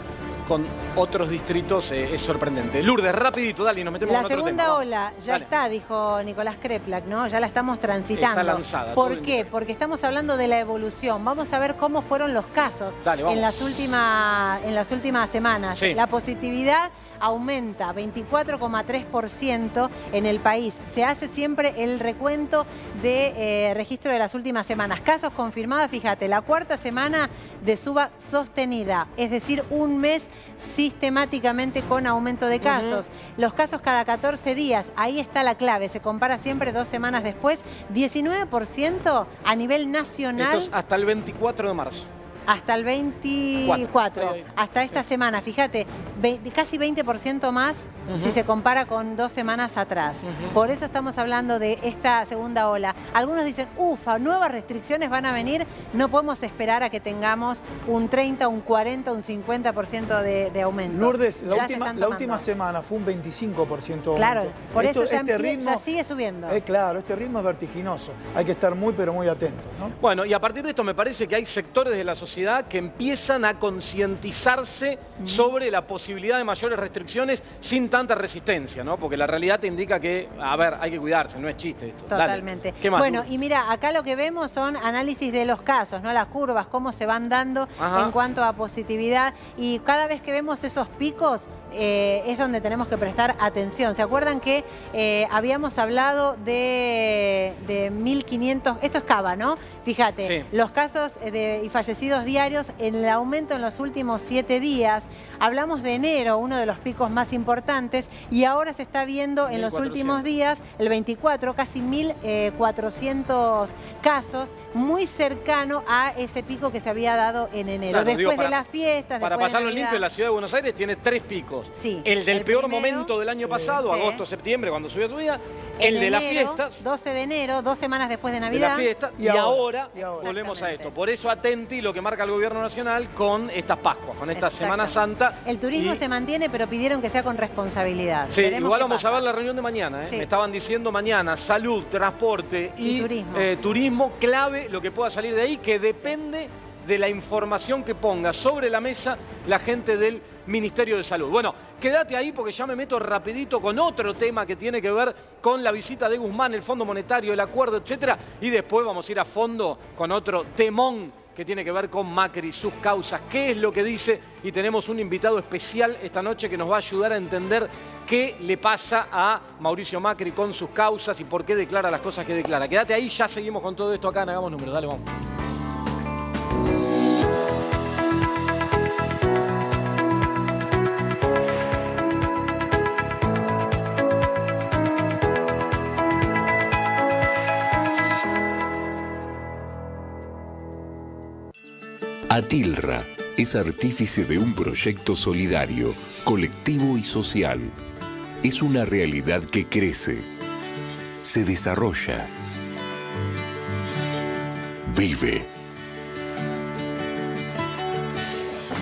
con otros distritos es sorprendente. Lourdes, rapidito, dale, y nos metemos en otro tema. La segunda ola ya está, dijo Nicolás Kreplak, ¿no? Ya la estamos transitando. Está lanzada. ¿Por qué? Porque estamos hablando de la evolución. Vamos a ver cómo fueron los casos en las últimas semanas. Sí. La positividad aumenta 24,3% en el país. Se hace siempre el recuento de registro de las últimas semanas. Casos confirmados, fíjate, la cuarta semana de suba sostenida, es decir, un mes sistemáticamente con aumento de casos. Los casos cada 14 días, ahí está la clave, se compara siempre 2 semanas después, 19% a nivel nacional. Esto es hasta el 24 de marzo. Hasta el 24, hasta esta semana, fíjate, casi 20% más si se compara con 2 semanas atrás. Por eso estamos hablando de esta segunda ola. Algunos dicen, ufa, nuevas restricciones van a venir, no podemos esperar a que tengamos un 30, un 40, un 50% de aumento. Lourdes, la última semana fue un 25% aumento. Claro, por eso ya sigue subiendo. Claro, este ritmo es vertiginoso. Hay que estar muy, pero muy atentos, ¿no? Bueno, y a partir de esto me parece que hay sectores de la sociedad que empiezan a concientizarse sobre la posibilidad de mayores restricciones sin tanta resistencia, ¿no? Porque la realidad te indica que, a ver, hay que cuidarse, no es chiste esto. Totalmente. Dale. ¿Qué más? Bueno, y mira, acá lo que vemos son análisis de los casos, ¿no? Las curvas, cómo se van dando en cuanto a positividad. Y cada vez que vemos esos picos, es donde tenemos que prestar atención. ¿Se acuerdan que habíamos hablado de 1.500? Esto es Cava, ¿no? Fíjate, sí. Los casos y fallecidos diarios, en el aumento en los últimos 7 días. Hablamos de enero, uno de los picos más importantes, y ahora se está viendo en los últimos días, el 24, casi 1.400 casos, muy cercano a ese pico que se había dado en enero. Claro, después de las fiestas, para pasarlo limpio, la ciudad de Buenos Aires tiene 3 picos. Sí, el del peor momento del año pasado, agosto, septiembre, cuando subió su vida. El de las fiestas. 12 de enero, 2 semanas después de Navidad. De la fiesta, y ahora volvemos a esto. Por eso atenti lo que marca el gobierno nacional con estas Pascuas, con esta Semana Santa. El turismo se mantiene, pero pidieron que sea con responsabilidad. Sí, igual vamos a ver la reunión de mañana. Sí. Me estaban diciendo mañana, salud, transporte y turismo, clave lo que pueda salir de ahí, que depende de la información que ponga sobre la mesa la gente del Ministerio de Salud. Bueno, quédate ahí porque ya me meto rapidito con otro tema que tiene que ver con la visita de Guzmán, el Fondo Monetario, el acuerdo, etcétera, y después vamos a ir a fondo con otro temón que tiene que ver con Macri, sus causas, qué es lo que dice, y tenemos un invitado especial esta noche que nos va a ayudar a entender qué le pasa a Mauricio Macri con sus causas y por qué declara las cosas que declara. Quédate ahí, ya seguimos con todo esto acá en Hagamos Números. Dale, vamos. Atilra es artífice de un proyecto solidario, colectivo y social. Es una realidad que crece, se desarrolla, vive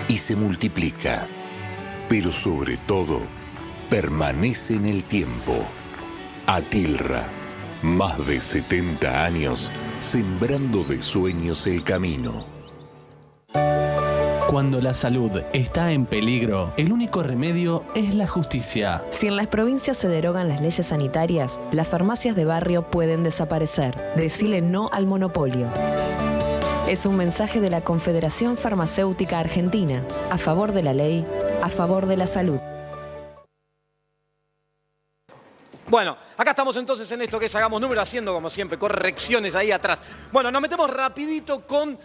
y se multiplica, pero sobre todo permanece en el tiempo. Atilra, más de 70 años sembrando de sueños el camino. Cuando la salud está en peligro, el único remedio es la justicia. Si en las provincias se derogan las leyes sanitarias, las farmacias de barrio pueden desaparecer. Decile no al monopolio. Es un mensaje de la Confederación Farmacéutica Argentina, a favor de la ley, a favor de la salud. Bueno, acá estamos entonces en esto que es Hagamos Números, haciendo como siempre correcciones ahí atrás. Bueno, nos metemos rapidito con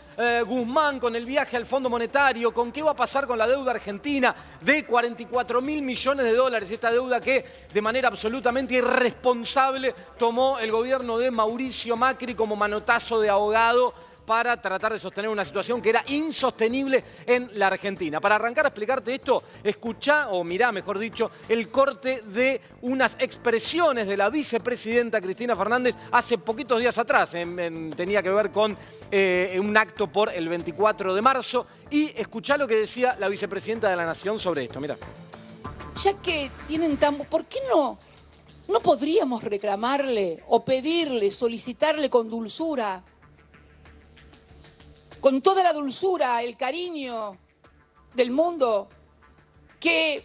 Guzmán, con el viaje al Fondo Monetario, con qué va a pasar con la deuda argentina de 44.000 millones de dólares, esta deuda que de manera absolutamente irresponsable tomó el gobierno de Mauricio Macri como manotazo de ahogado para tratar de sostener una situación que era insostenible en la Argentina. Para arrancar a explicarte esto, escuchá, o mirá, mejor dicho, el corte de unas expresiones de la vicepresidenta Cristina Fernández hace poquitos días atrás. Tenía que ver con un acto por el 24 de marzo. Y escuchá lo que decía la vicepresidenta de la Nación sobre esto. Mirá. Ya que tienen tan... ¿Por qué no podríamos reclamarle o pedirle, solicitarle con dulzura, con toda la dulzura, el cariño del mundo, que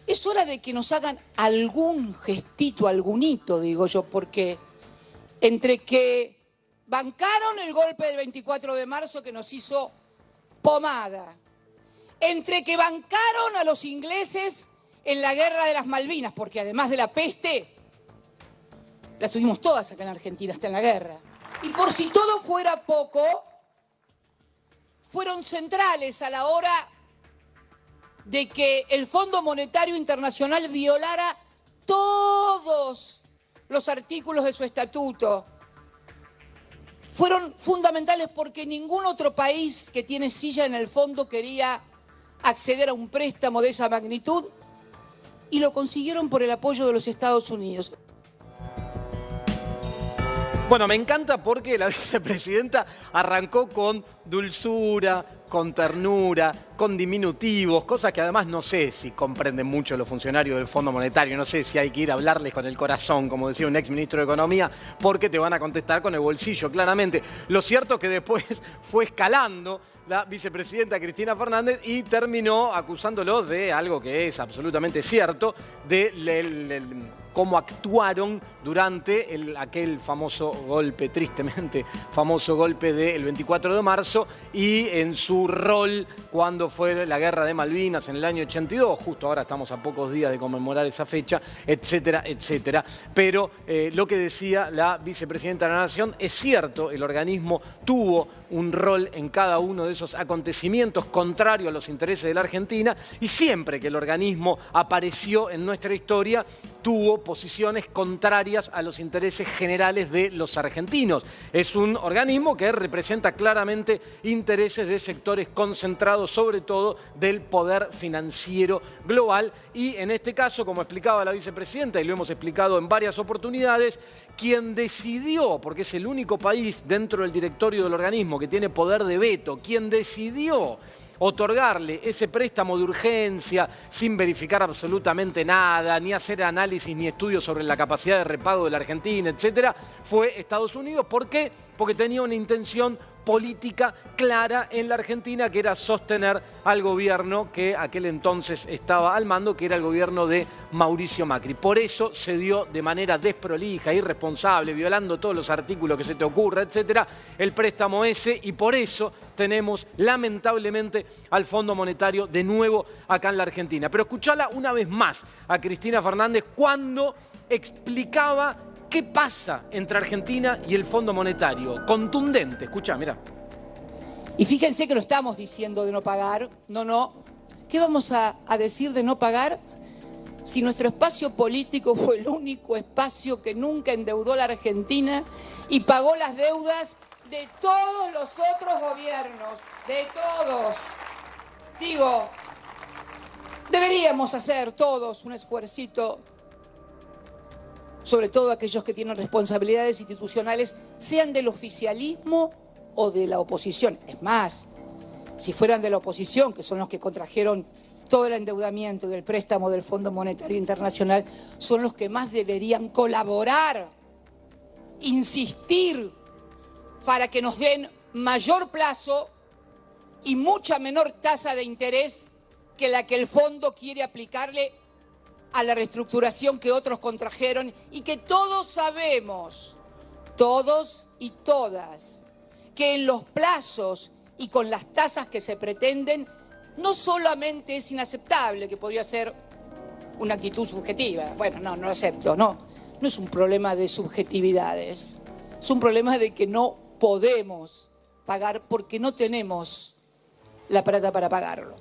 es hora de que nos hagan algún gestito, algún hito, digo yo, porque entre que bancaron el golpe del 24 de marzo que nos hizo pomada, entre que bancaron a los ingleses en la guerra de las Malvinas, porque además de la peste, las tuvimos todas acá en Argentina, hasta en la guerra. Y por si todo fuera poco, fueron centrales a la hora de que el Fondo Monetario Internacional violara todos los artículos de su estatuto. Fueron fundamentales porque ningún otro país que tiene silla en el fondo quería acceder a un préstamo de esa magnitud y lo consiguieron por el apoyo de los Estados Unidos. Bueno, me encanta porque la vicepresidenta arrancó con dulzura, con ternura, con diminutivos, cosas que además no sé si comprenden mucho los funcionarios del Fondo Monetario, no sé si hay que ir a hablarles con el corazón, como decía un ex ministro de Economía, porque te van a contestar con el bolsillo, claramente. Lo cierto es que después fue escalando la vicepresidenta Cristina Fernández y terminó acusándolos de algo que es absolutamente cierto, de cómo actuaron durante aquel famoso golpe, tristemente famoso golpe del 24 de marzo, y en su su rol cuando fue la guerra de Malvinas en el año 82, justo ahora estamos a pocos días de conmemorar esa fecha, etcétera, etcétera. Pero lo que decía la vicepresidenta de la Nación es cierto, el organismo tuvo un rol en cada uno de esos acontecimientos contrario a los intereses de la Argentina, y siempre que el organismo apareció en nuestra historia tuvo posiciones contrarias a los intereses generales de los argentinos. Es un organismo que representa claramente intereses de sectores concentrados, sobre todo del poder financiero global, y en este caso, como explicaba la vicepresidenta, y lo hemos explicado en varias oportunidades, quien decidió, porque es el único país dentro del directorio del organismo que tiene poder de veto, quien decidió otorgarle ese préstamo de urgencia sin verificar absolutamente nada, ni hacer análisis ni estudios sobre la capacidad de repago de la Argentina, etcétera, fue Estados Unidos. ¿Por qué? Porque tenía una intención política clara en la Argentina, que era sostener al gobierno que aquel entonces estaba al mando, que era el gobierno de Mauricio Macri. Por eso se dio de manera desprolija, irresponsable, violando todos los artículos que se te ocurra, etcétera, el préstamo ese, y por eso tenemos lamentablemente al Fondo Monetario de nuevo acá en la Argentina. Pero escuchala una vez más a Cristina Fernández cuando explicaba ¿qué pasa entre Argentina y el Fondo Monetario? Contundente, escuchá, mirá. Y fíjense que no estamos diciendo de no pagar, no. ¿Qué vamos a decir de no pagar si nuestro espacio político fue el único espacio que nunca endeudó a la Argentina y pagó las deudas de todos los otros gobiernos, de todos? Digo, deberíamos hacer todos un esfuercito, sobre todo aquellos que tienen responsabilidades institucionales, sean del oficialismo o de la oposición. Es más, si fueran de la oposición, que son los que contrajeron todo el endeudamiento y el préstamo del Fondo Monetario Internacional, son los que más deberían colaborar, insistir para que nos den mayor plazo y mucha menor tasa de interés que la que el fondo quiere aplicarle a la reestructuración que otros contrajeron, y que todos sabemos, todos y todas, que en los plazos y con las tasas que se pretenden, no solamente es inaceptable, que podría ser una actitud subjetiva. Bueno, no lo acepto, no es un problema de subjetividades, es un problema de que no podemos pagar porque no tenemos la plata para pagarlo.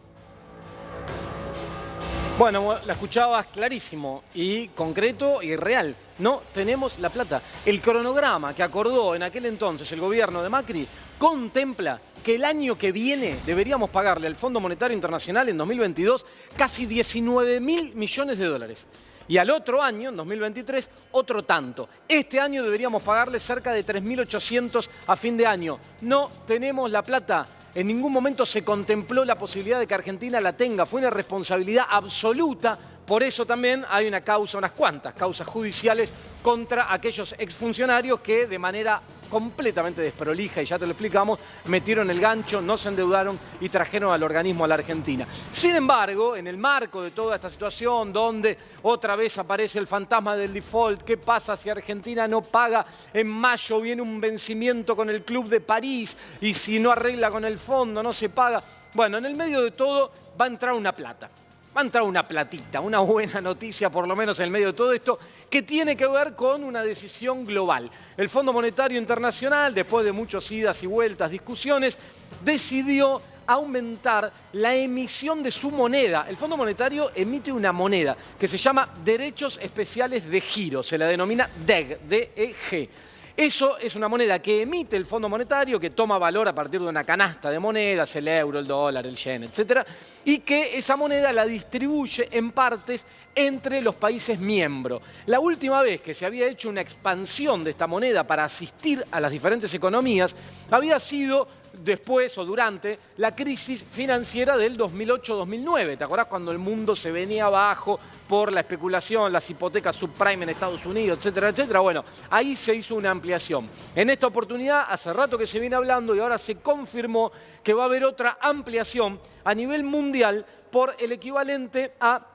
Bueno, la escuchabas clarísimo y concreto y real. No tenemos la plata. El cronograma que acordó en aquel entonces el gobierno de Macri contempla que el año que viene deberíamos pagarle al Fondo Monetario Internacional en 2022 casi 19.000 millones de dólares. Y al otro año, en 2023, otro tanto. Este año deberíamos pagarle cerca de 3.800 a fin de año. No tenemos la plata. En ningún momento se contempló la posibilidad de que Argentina la tenga. Fue una responsabilidad absoluta. Por eso también hay una causa, unas cuantas causas judiciales contra aquellos exfuncionarios que de manera completamente desprolija, y ya te lo explicamos, metieron el gancho, no se endeudaron y trajeron al organismo a la Argentina. Sin embargo, en el marco de toda esta situación, donde otra vez aparece el fantasma del default, ¿qué pasa si Argentina no paga? En mayo viene un vencimiento con el Club de París y si no arregla con el fondo no se paga. Bueno, en el medio de todo va a entrar una plata. Va a entrar una platita, una buena noticia por lo menos en el medio de todo esto, que tiene que ver con una decisión global. El Fondo Monetario Internacional, después de muchos idas y vueltas, discusiones, decidió aumentar la emisión de su moneda. El Fondo Monetario emite una moneda que se llama Derechos Especiales de Giro, se la denomina DEG, D-E-G. Eso es una moneda que emite el Fondo Monetario, que toma valor a partir de una canasta de monedas, el euro, el dólar, el yen, etc. Y que esa moneda la distribuye en partes entre los países miembros. La última vez que se había hecho una expansión de esta moneda para asistir a las diferentes economías había sido después o durante la crisis financiera del 2008-2009. ¿Te acordás cuando el mundo se venía abajo por la especulación, las hipotecas subprime en Estados Unidos, etcétera, etcétera? Bueno, ahí se hizo una ampliación. En esta oportunidad, hace rato que se viene hablando y ahora se confirmó que va a haber otra ampliación a nivel mundial por el equivalente a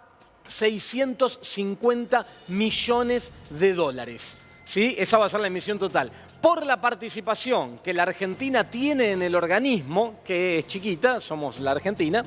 650 millones de dólares. ¿sí? Esa va a ser la emisión total. Por la participación que la Argentina tiene en el organismo, que es chiquita, somos la Argentina,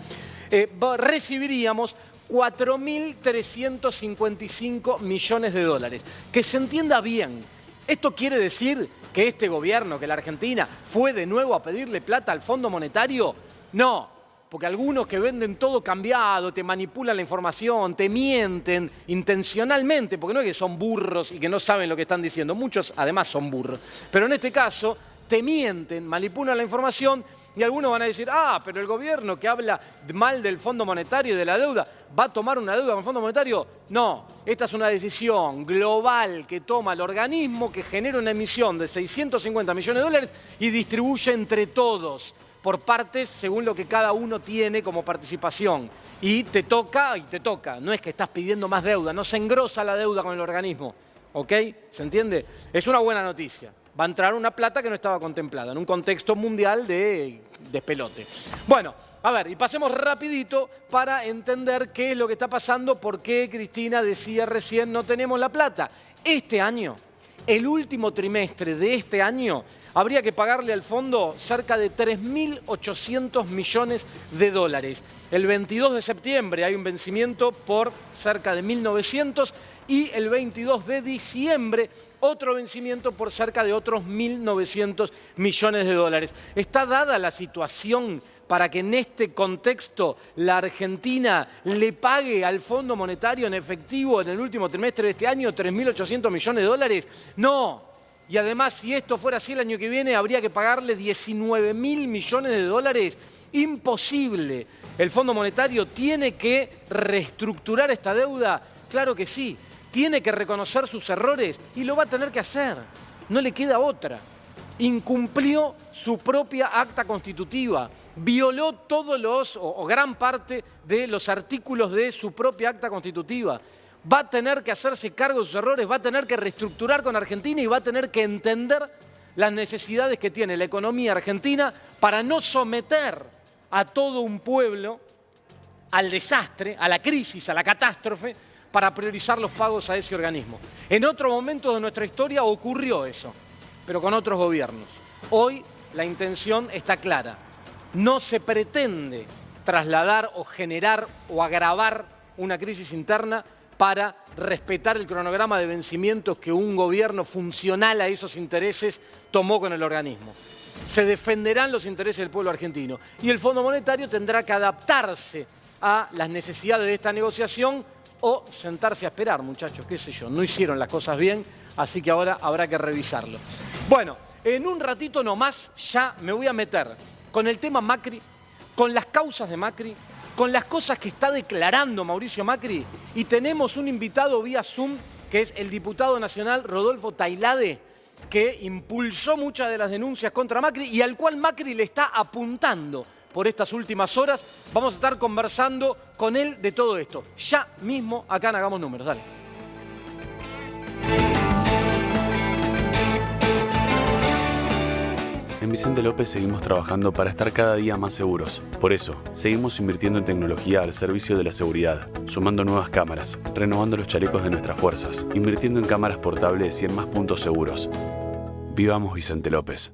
recibiríamos 4.355 millones de dólares. Que se entienda bien, ¿esto quiere decir que este gobierno, que la Argentina, fue de nuevo a pedirle plata al Fondo Monetario? No. Porque algunos que venden todo cambiado, te manipulan la información, te mienten intencionalmente, porque no es que son burros y que no saben lo que están diciendo, muchos además son burros. Pero en este caso, te mienten, manipulan la información y algunos van a decir, pero el gobierno que habla mal del Fondo Monetario y de la deuda, ¿va a tomar una deuda con el Fondo Monetario? No, esta es una decisión global que toma el organismo que genera una emisión de 650 millones de dólares y distribuye entre todos, por partes según lo que cada uno tiene como participación. Y te toca, no es que estás pidiendo más deuda, no se engrosa la deuda con el organismo, ¿ok? ¿Se entiende? Es una buena noticia. Va a entrar una plata que no estaba contemplada en un contexto mundial de despelote. Bueno, a ver, y pasemos rapidito para entender qué es lo que está pasando, por qué Cristina decía recién no tenemos la plata. Este año, el último trimestre de este año, habría que pagarle al fondo cerca de 3.800 millones de dólares. El 22 de septiembre hay un vencimiento por cerca de 1.900 y el 22 de diciembre otro vencimiento por cerca de otros 1.900 millones de dólares. ¿Está dada la situación para que en este contexto la Argentina le pague al Fondo Monetario en efectivo en el último trimestre de este año 3.800 millones de dólares? No. Y además, si esto fuera así el año que viene, habría que pagarle 19.000 millones de dólares. Imposible. ¿El Fondo Monetario tiene que reestructurar esta deuda? Claro que sí. Tiene que reconocer sus errores y lo va a tener que hacer. No le queda otra. Incumplió su propia acta constitutiva. Violó todos o gran parte de los artículos de su propia acta constitutiva. Va a tener que hacerse cargo de sus errores, va a tener que reestructurar con Argentina y va a tener que entender las necesidades que tiene la economía argentina para no someter a todo un pueblo al desastre, a la crisis, a la catástrofe, para priorizar los pagos a ese organismo. En otro momento de nuestra historia ocurrió eso, pero con otros gobiernos. Hoy la intención está clara. No se pretende trasladar o generar o agravar una crisis interna para respetar el cronograma de vencimientos que un gobierno funcional a esos intereses tomó con el organismo. Se defenderán los intereses del pueblo argentino y el Fondo Monetario tendrá que adaptarse a las necesidades de esta negociación o sentarse a esperar, muchachos, qué sé yo. No hicieron las cosas bien, así que ahora habrá que revisarlo. Bueno, en un ratito nomás ya me voy a meter con el tema Macri, con las causas de Macri, con las cosas que está declarando Mauricio Macri, y tenemos un invitado vía Zoom que es el diputado nacional Rodolfo Tailade, que impulsó muchas de las denuncias contra Macri y al cual Macri le está apuntando por estas últimas horas. Vamos a estar conversando con él de todo esto. Ya mismo acá en Hagamos Números. Dale. En Vicente López seguimos trabajando para estar cada día más seguros. Por eso, seguimos invirtiendo en tecnología al servicio de la seguridad, sumando nuevas cámaras, renovando los chalecos de nuestras fuerzas, invirtiendo en cámaras portables y en más puntos seguros. Vivamos Vicente López.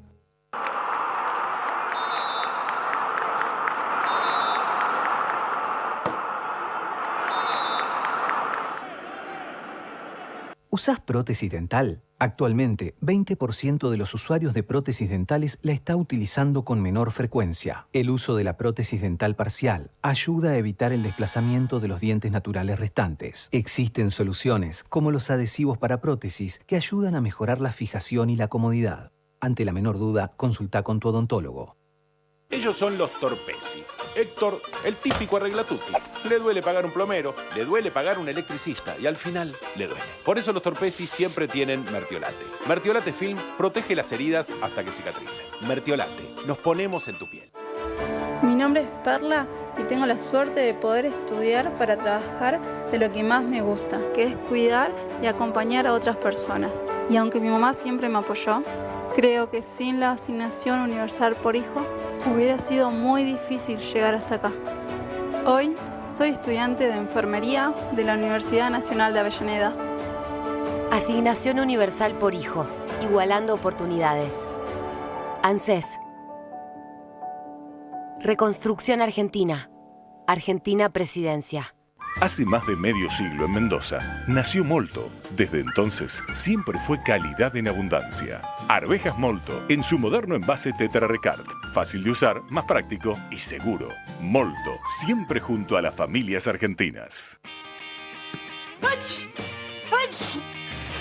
¿Usás prótesis dental? Actualmente, 20% de los usuarios de prótesis dentales la está utilizando con menor frecuencia. El uso de la prótesis dental parcial ayuda a evitar el desplazamiento de los dientes naturales restantes. Existen soluciones, como los adhesivos para prótesis, que ayudan a mejorar la fijación y la comodidad. Ante la menor duda, consulta con tu odontólogo. Ellos son los Torpesi. Héctor, el típico arreglatuti. Le duele pagar un plomero, le duele pagar un electricista y al final le duele. Por eso los Torpesi siempre tienen Mertiolate. Mertiolate Film protege las heridas hasta que cicatricen. Mertiolate, nos ponemos en tu piel. Mi nombre es Perla y tengo la suerte de poder estudiar para trabajar de lo que más me gusta, que es cuidar y acompañar a otras personas. Y aunque mi mamá siempre me apoyó, creo que sin la asignación universal por hijo, hubiera sido muy difícil llegar hasta acá. Hoy soy estudiante de enfermería de la Universidad Nacional de Avellaneda. Asignación universal por hijo, igualando oportunidades. ANSES. Reconstrucción Argentina. Argentina Presidencia. Hace más de medio siglo en Mendoza nació Molto. Desde entonces siempre fue calidad en abundancia. Arvejas Molto en su moderno envase Tetra Recart. Fácil de usar, más práctico y seguro. Molto, siempre junto a las familias argentinas. ¡Ach! ¡Ach!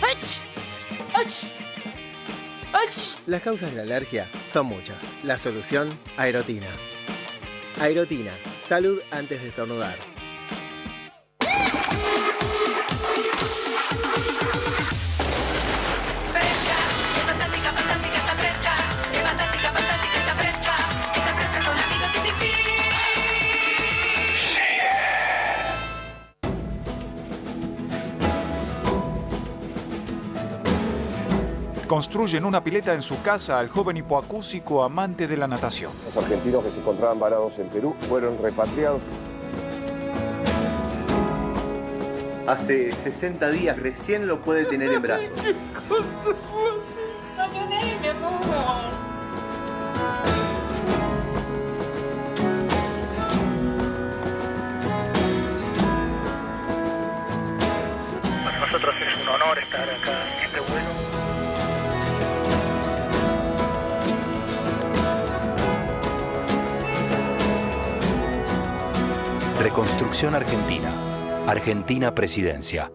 ¡Ach! ¡Ach! ¡Ach! Las causas de la alergia son muchas. La solución, Aerotina. Aerotina, salud antes de estornudar. Construyen una pileta en su casa al joven hipoacúsico amante de la natación. Los argentinos que se encontraban varados en Perú fueron repatriados. Hace 60 días recién lo puede tener en brazos. Para nosotros es un honor estar acá en este vuelo. Reconstrucción Argentina. Argentina Presidencia.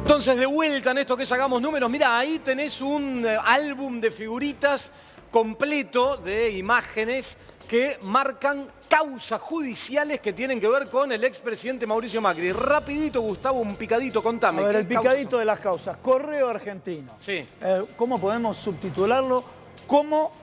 Entonces, de vuelta en esto que es Hagamos Números, mira, ahí tenés un álbum de figuritas completo de imágenes que marcan causas judiciales que tienen que ver con el expresidente Mauricio Macri. Rapidito, Gustavo, un picadito, contame. A ver, el picadito de las causas. Correo argentino. Sí. ¿Cómo podemos subtitularlo? ¿Cómo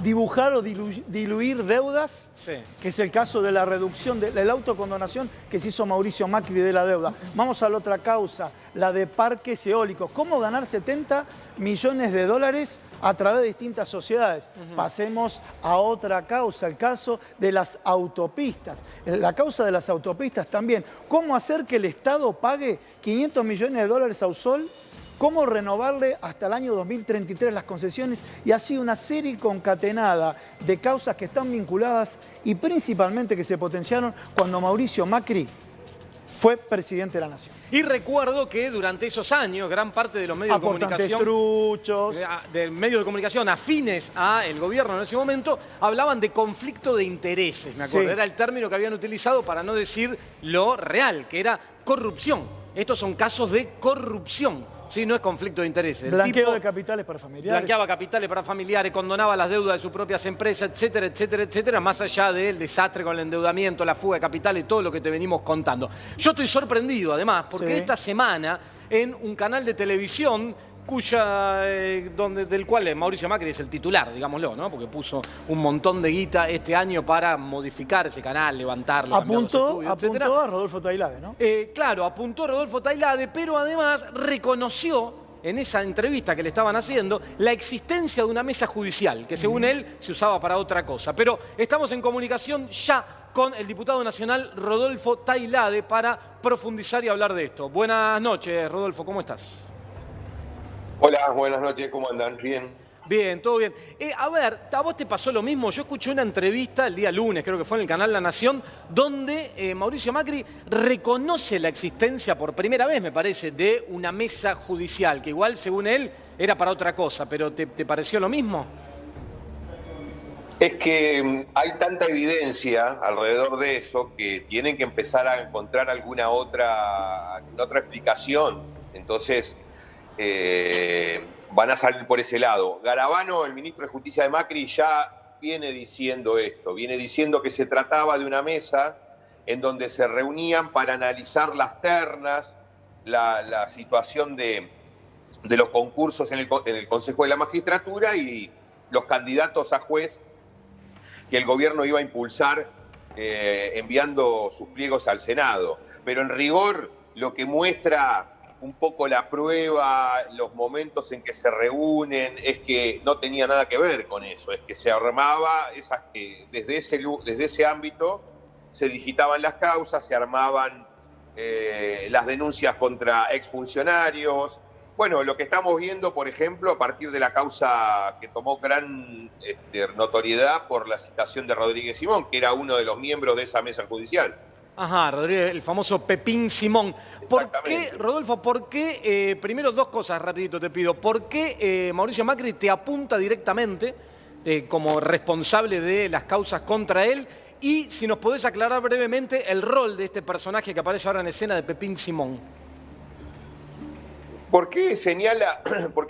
dibujar o diluir deudas? Sí. Que es el caso de la reducción de la autocondonación que se hizo Mauricio Macri de la deuda. Vamos a la otra causa, la de parques eólicos. ¿Cómo ganar 70 millones de dólares a través de distintas sociedades? Pasemos a otra causa, el caso de las autopistas. La causa de las autopistas también. ¿Cómo hacer que el Estado pague 500 millones de dólares a Usol? ¿Cómo renovarle hasta el año 2033 las concesiones? Y así una serie concatenada de causas que están vinculadas y principalmente que se potenciaron cuando Mauricio Macri fue presidente de la Nación. Y recuerdo que durante esos años, gran parte de los medios de comunicación, truchos, de medios de comunicación afines al gobierno en ese momento, hablaban de conflicto de intereses, me acuerdo. Sí. Era el término que habían utilizado para no decir lo real, que era corrupción. Estos son casos de corrupción. Sí, no es conflicto de intereses. Blanqueo de capitales para familiares. Blanqueaba capitales para familiares, condonaba las deudas de sus propias empresas, etcétera, etcétera, etcétera, más allá del desastre con el endeudamiento, la fuga de capitales y todo lo que te venimos contando. Yo estoy sorprendido, además, porque esta semana en un canal de televisión del cual Mauricio Macri es el titular, digámoslo, ¿no? Porque puso un montón de guita este año para modificar ese canal, levantarlo, apuntó a Rodolfo Tailade, ¿no? Claro, apuntó a Rodolfo Tailade, pero además reconoció en esa entrevista que le estaban haciendo la existencia de una mesa judicial, que según él se usaba para otra cosa. Pero estamos en comunicación ya con el diputado nacional Rodolfo Tailade para profundizar y hablar de esto. Buenas noches, Rodolfo, ¿cómo estás? Hola, buenas noches, ¿cómo andan? ¿Bien? Bien, todo bien. A ver, ¿a vos te pasó lo mismo? Yo escuché una entrevista el día lunes, creo que fue en el canal La Nación, donde Mauricio Macri reconoce la existencia por primera vez, me parece, de una mesa judicial, que igual, según él, era para otra cosa, pero ¿te pareció lo mismo? Es que hay tanta evidencia alrededor de eso que tienen que empezar a encontrar alguna otra explicación. Entonces van a salir por ese lado. Garabano, el ministro de Justicia de Macri, ya viene diciendo esto, viene diciendo que se trataba de una mesa en donde se reunían para analizar las ternas, la situación de los concursos en el Consejo de la Magistratura y los candidatos a juez que el gobierno iba a impulsar enviando sus pliegos al Senado. Pero en rigor, lo que muestra un poco la prueba, los momentos en que se reúnen, es que no tenía nada que ver con eso, es que se armaba, desde ese ámbito se digitaban las causas, se armaban las denuncias contra exfuncionarios. Bueno, lo que estamos viendo, por ejemplo, a partir de la causa que tomó gran notoriedad por la citación de Rodríguez Simón, que era uno de los miembros de esa mesa judicial. Ajá, Rodríguez, el famoso Pepín Simón. ¿Por qué, Rodolfo, primero dos cosas rapidito te pido, ¿por qué Mauricio Macri te apunta directamente como responsable de las causas contra él? Y si nos podés aclarar brevemente el rol de este personaje que aparece ahora en escena de Pepín Simón. ¿Por qué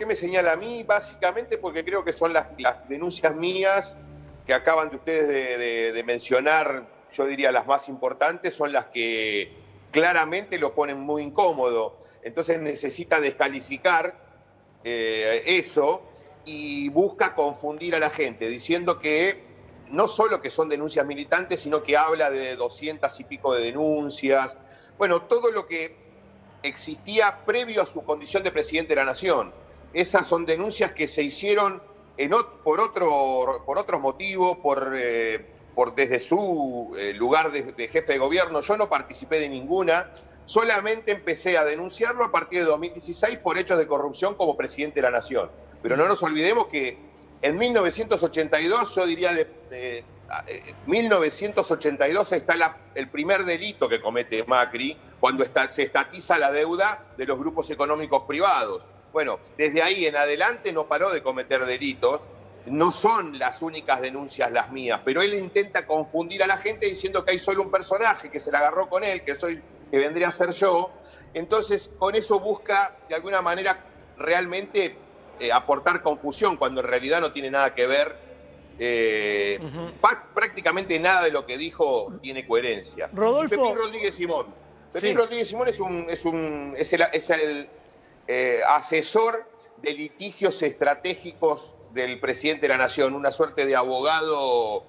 me señala a mí? Básicamente porque creo que son las denuncias mías que acaban de ustedes de mencionar, yo diría las más importantes, son las que claramente lo ponen muy incómodo. Entonces necesita descalificar eso y busca confundir a la gente, diciendo que no solo que son denuncias militantes, sino que habla de 200 y pico de denuncias. Bueno, todo lo que existía previo a su condición de presidente de la Nación. Esas son denuncias que se hicieron por otros motivos, desde su lugar de jefe de gobierno. Yo no participé de ninguna, solamente empecé a denunciarlo a partir de 2016 por hechos de corrupción como presidente de la Nación. Pero no nos olvidemos que en 1982, yo diría 1982 está el primer delito que comete Macri, cuando se estatiza la deuda de los grupos económicos privados. Bueno, desde ahí en adelante no paró de cometer delitos. No son las únicas denuncias las mías, pero él intenta confundir a la gente diciendo que hay solo un personaje, que se la agarró con él, que vendría a ser yo. Entonces, con eso busca, de alguna manera, realmente aportar confusión, cuando en realidad no tiene nada que ver. Prácticamente nada de lo que dijo tiene coherencia. Rodolfo. Pepín Rodríguez Simón. Pepín Rodríguez Simón es el asesor de litigios estratégicos del presidente de la Nación, una suerte de abogado,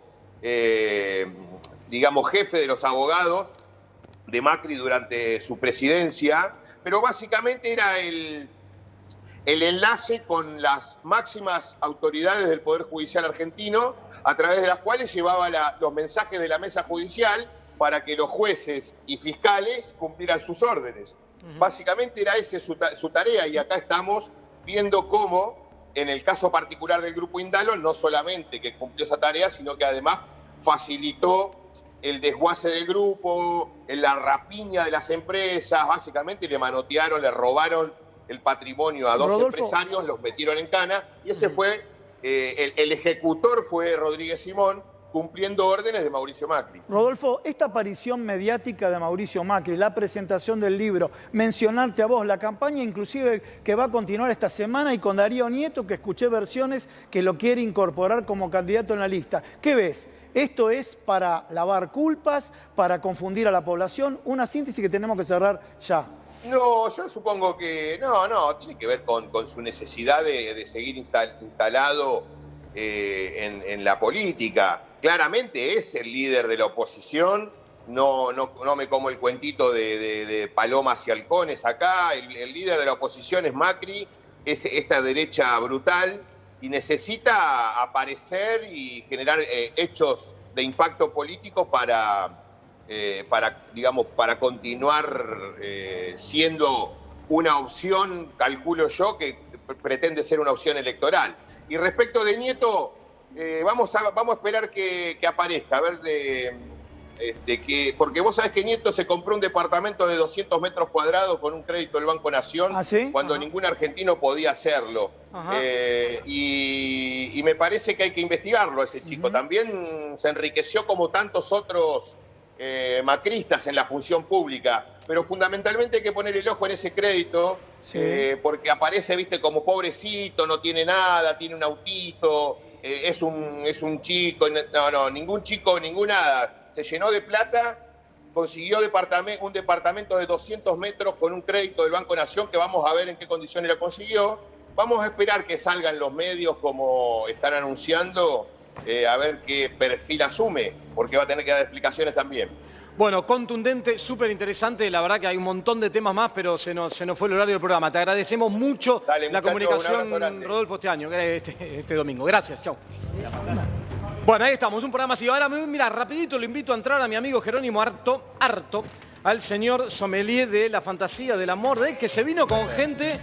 digamos, jefe de los abogados de Macri durante su presidencia, pero básicamente era el enlace con las máximas autoridades del Poder Judicial argentino, a través de las cuales llevaba los mensajes de la mesa judicial para que los jueces y fiscales cumplieran sus órdenes. Básicamente era esa su tarea, y acá estamos viendo cómo, en el caso particular del Grupo Indalo, no solamente que cumplió esa tarea, sino que además facilitó el desguace del grupo, la rapiña de las empresas. Básicamente le manotearon, le robaron el patrimonio a dos empresarios, los metieron en cana, y ese fue, el ejecutor fue Rodríguez Simón, cumpliendo órdenes de Mauricio Macri. Rodolfo, esta aparición mediática de Mauricio Macri, la presentación del libro, mencionarte a vos, la campaña inclusive que va a continuar esta semana, y con Darío Nieto, que escuché versiones que lo quiere incorporar como candidato en la lista. ¿Qué ves? ¿Esto es para lavar culpas, para confundir a la población? Una síntesis que tenemos que cerrar ya. No, yo supongo que no, tiene que ver con su necesidad de seguir instalado en la política. Claramente es el líder de la oposición, no me como el cuentito de palomas y halcones acá. El líder de la oposición es Macri, es esta derecha brutal, y necesita aparecer y generar hechos de impacto político para continuar siendo una opción, calculo yo, que pretende ser una opción electoral. Y respecto de Nieto, vamos a esperar que aparezca, a ver porque vos sabés que Nieto se compró un departamento de 200 metros cuadrados con un crédito del Banco Nación, cuando ningún argentino podía hacerlo. Y me parece que hay que investigarlo a ese chico. También se enriqueció como tantos otros macristas en la función pública, pero fundamentalmente hay que poner el ojo en ese crédito, porque aparece, viste, como pobrecito, no tiene nada, tiene un autito, es un chico, ningún chico, nada. Se llenó de plata, consiguió un departamento de 200 metros con un crédito del Banco Nación, que vamos a ver en qué condiciones lo consiguió, vamos a esperar que salgan los medios como están anunciando, a ver qué perfil asume, porque va a tener que dar explicaciones también. Bueno, contundente, súper interesante. La verdad que hay un montón de temas más, pero se nos fue el horario del programa. Te agradecemos mucho la comunicación, Rodolfo, este domingo. Gracias, chau. Bueno, ahí estamos, un programa así. Ahora, mira, rapidito lo invito a entrar a mi amigo Jerónimo Arto, al señor sommelier de la fantasía del amor, que se vino con gente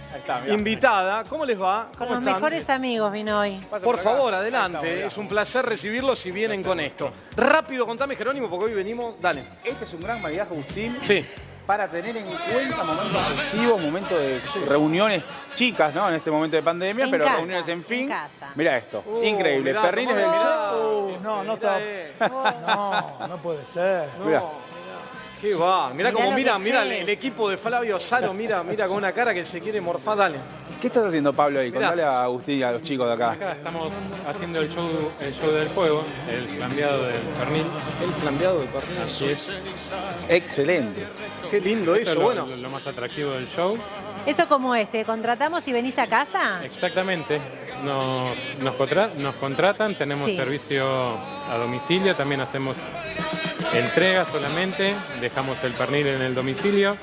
invitada. ¿Cómo les va? Con ¿Cómo los están? mejores amigos vino hoy. Por favor, adelante. Es un placer recibirlos si vienen con esto. Rápido, contame, Jerónimo, porque hoy venimos. Dale. Este es un gran maridaje, Agustín. Sí. Para tener en cuenta momentos festivos, momentos de reuniones chicas, ¿no? En este momento de pandemia, pero casa, reuniones en fin. en casa. Mirá esto, increíble. Mirá, Perrines del chef. No está. No puede ser. Mirá. ¿Qué va? Mirá cómo lo mira que es. el equipo de Flavio Azaro, mira con una cara que se quiere morfar, dale. ¿Qué estás haciendo, Pablo, ahí? Mirá. Contale a Agustín y a los chicos de acá. Acá estamos haciendo el show del fuego, el flambeado del pernil. El flambeado del pernil. Así es. Excelente. Qué lindo Esto eso, es bueno. lo más atractivo del show. Eso como contratamos y venís a casa. Exactamente. Nos contratan, tenemos Sí. servicio a domicilio, también hacemos entrega solamente, dejamos el pernil en el domicilio.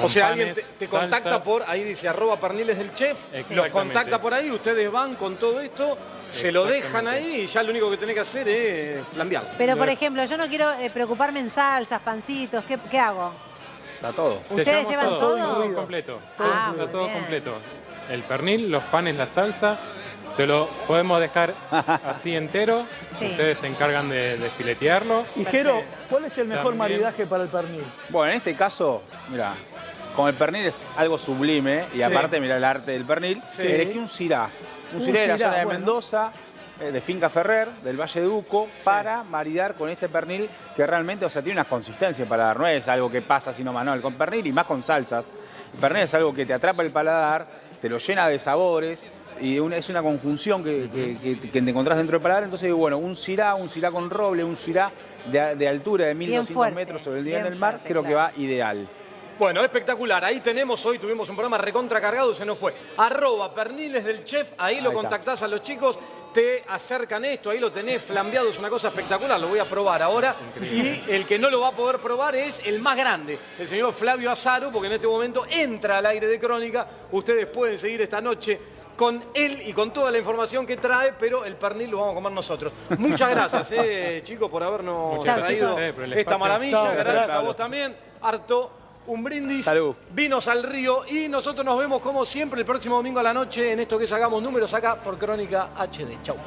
O sea, con alguien panes, te contacta salsa. por, ahí dice @perniles del chef, los Exactamente. contacta por ahí, ustedes van con todo esto, se lo dejan ahí y ya lo único que tenés que hacer es flambearlo. Pero, por ejemplo, yo no quiero preocuparme en salsas, pancitos. ¿Qué hago? Está todo. ¿Ustedes llevan todo? Todo completo. Ah, Está muy todo bien. completo. El pernil, los panes, la salsa. Te lo podemos dejar así entero. Sí. Ustedes se encargan de filetearlo. Y Jero, ¿cuál es el mejor También. maridaje para el pernil? Bueno, en este caso, mira, como el pernil es algo sublime, y aparte, mira el arte del pernil, elegí un cirá. Un cirá de la zona de Mendoza, de Finca Ferrer, del Valle de Uco, para maridar con este pernil que realmente, o sea, tiene una consistencia para dar. No es algo que pasa así nomás, no, con pernil y más con salsas. El pernil es algo que te atrapa el paladar, te lo llena de sabores, y es una conjunción que te encontrás dentro del paladar. Entonces, bueno, un cirá con roble, un cirá de altura de 1200 fuerte, metros sobre el nivel bien del mar, fuerte, creo que va ideal. Bueno, espectacular. Ahí tenemos, hoy tuvimos un programa recontra cargado, se nos fue. @perniles del chef, ahí lo Ahí está. contactás a los chicos, te acercan esto, ahí lo tenés flambeado, es una cosa espectacular, lo voy a probar ahora. Y el que no lo va a poder probar es el más grande, el señor Flavio Azaro, porque en este momento entra al aire de Crónica. Ustedes pueden seguir esta noche con él y con toda la información que trae, pero el pernil lo vamos a comer nosotros. Muchas gracias, chicos, por habernos Muchas traído gracias por el esta espacio. maravilla. Chao, Gracias a Pablo. vos también, Arto. Un brindis, Salud. vinos al río y nosotros nos vemos como siempre el próximo domingo a la noche en esto que es Hagamos Números acá por Crónica HD. Chau.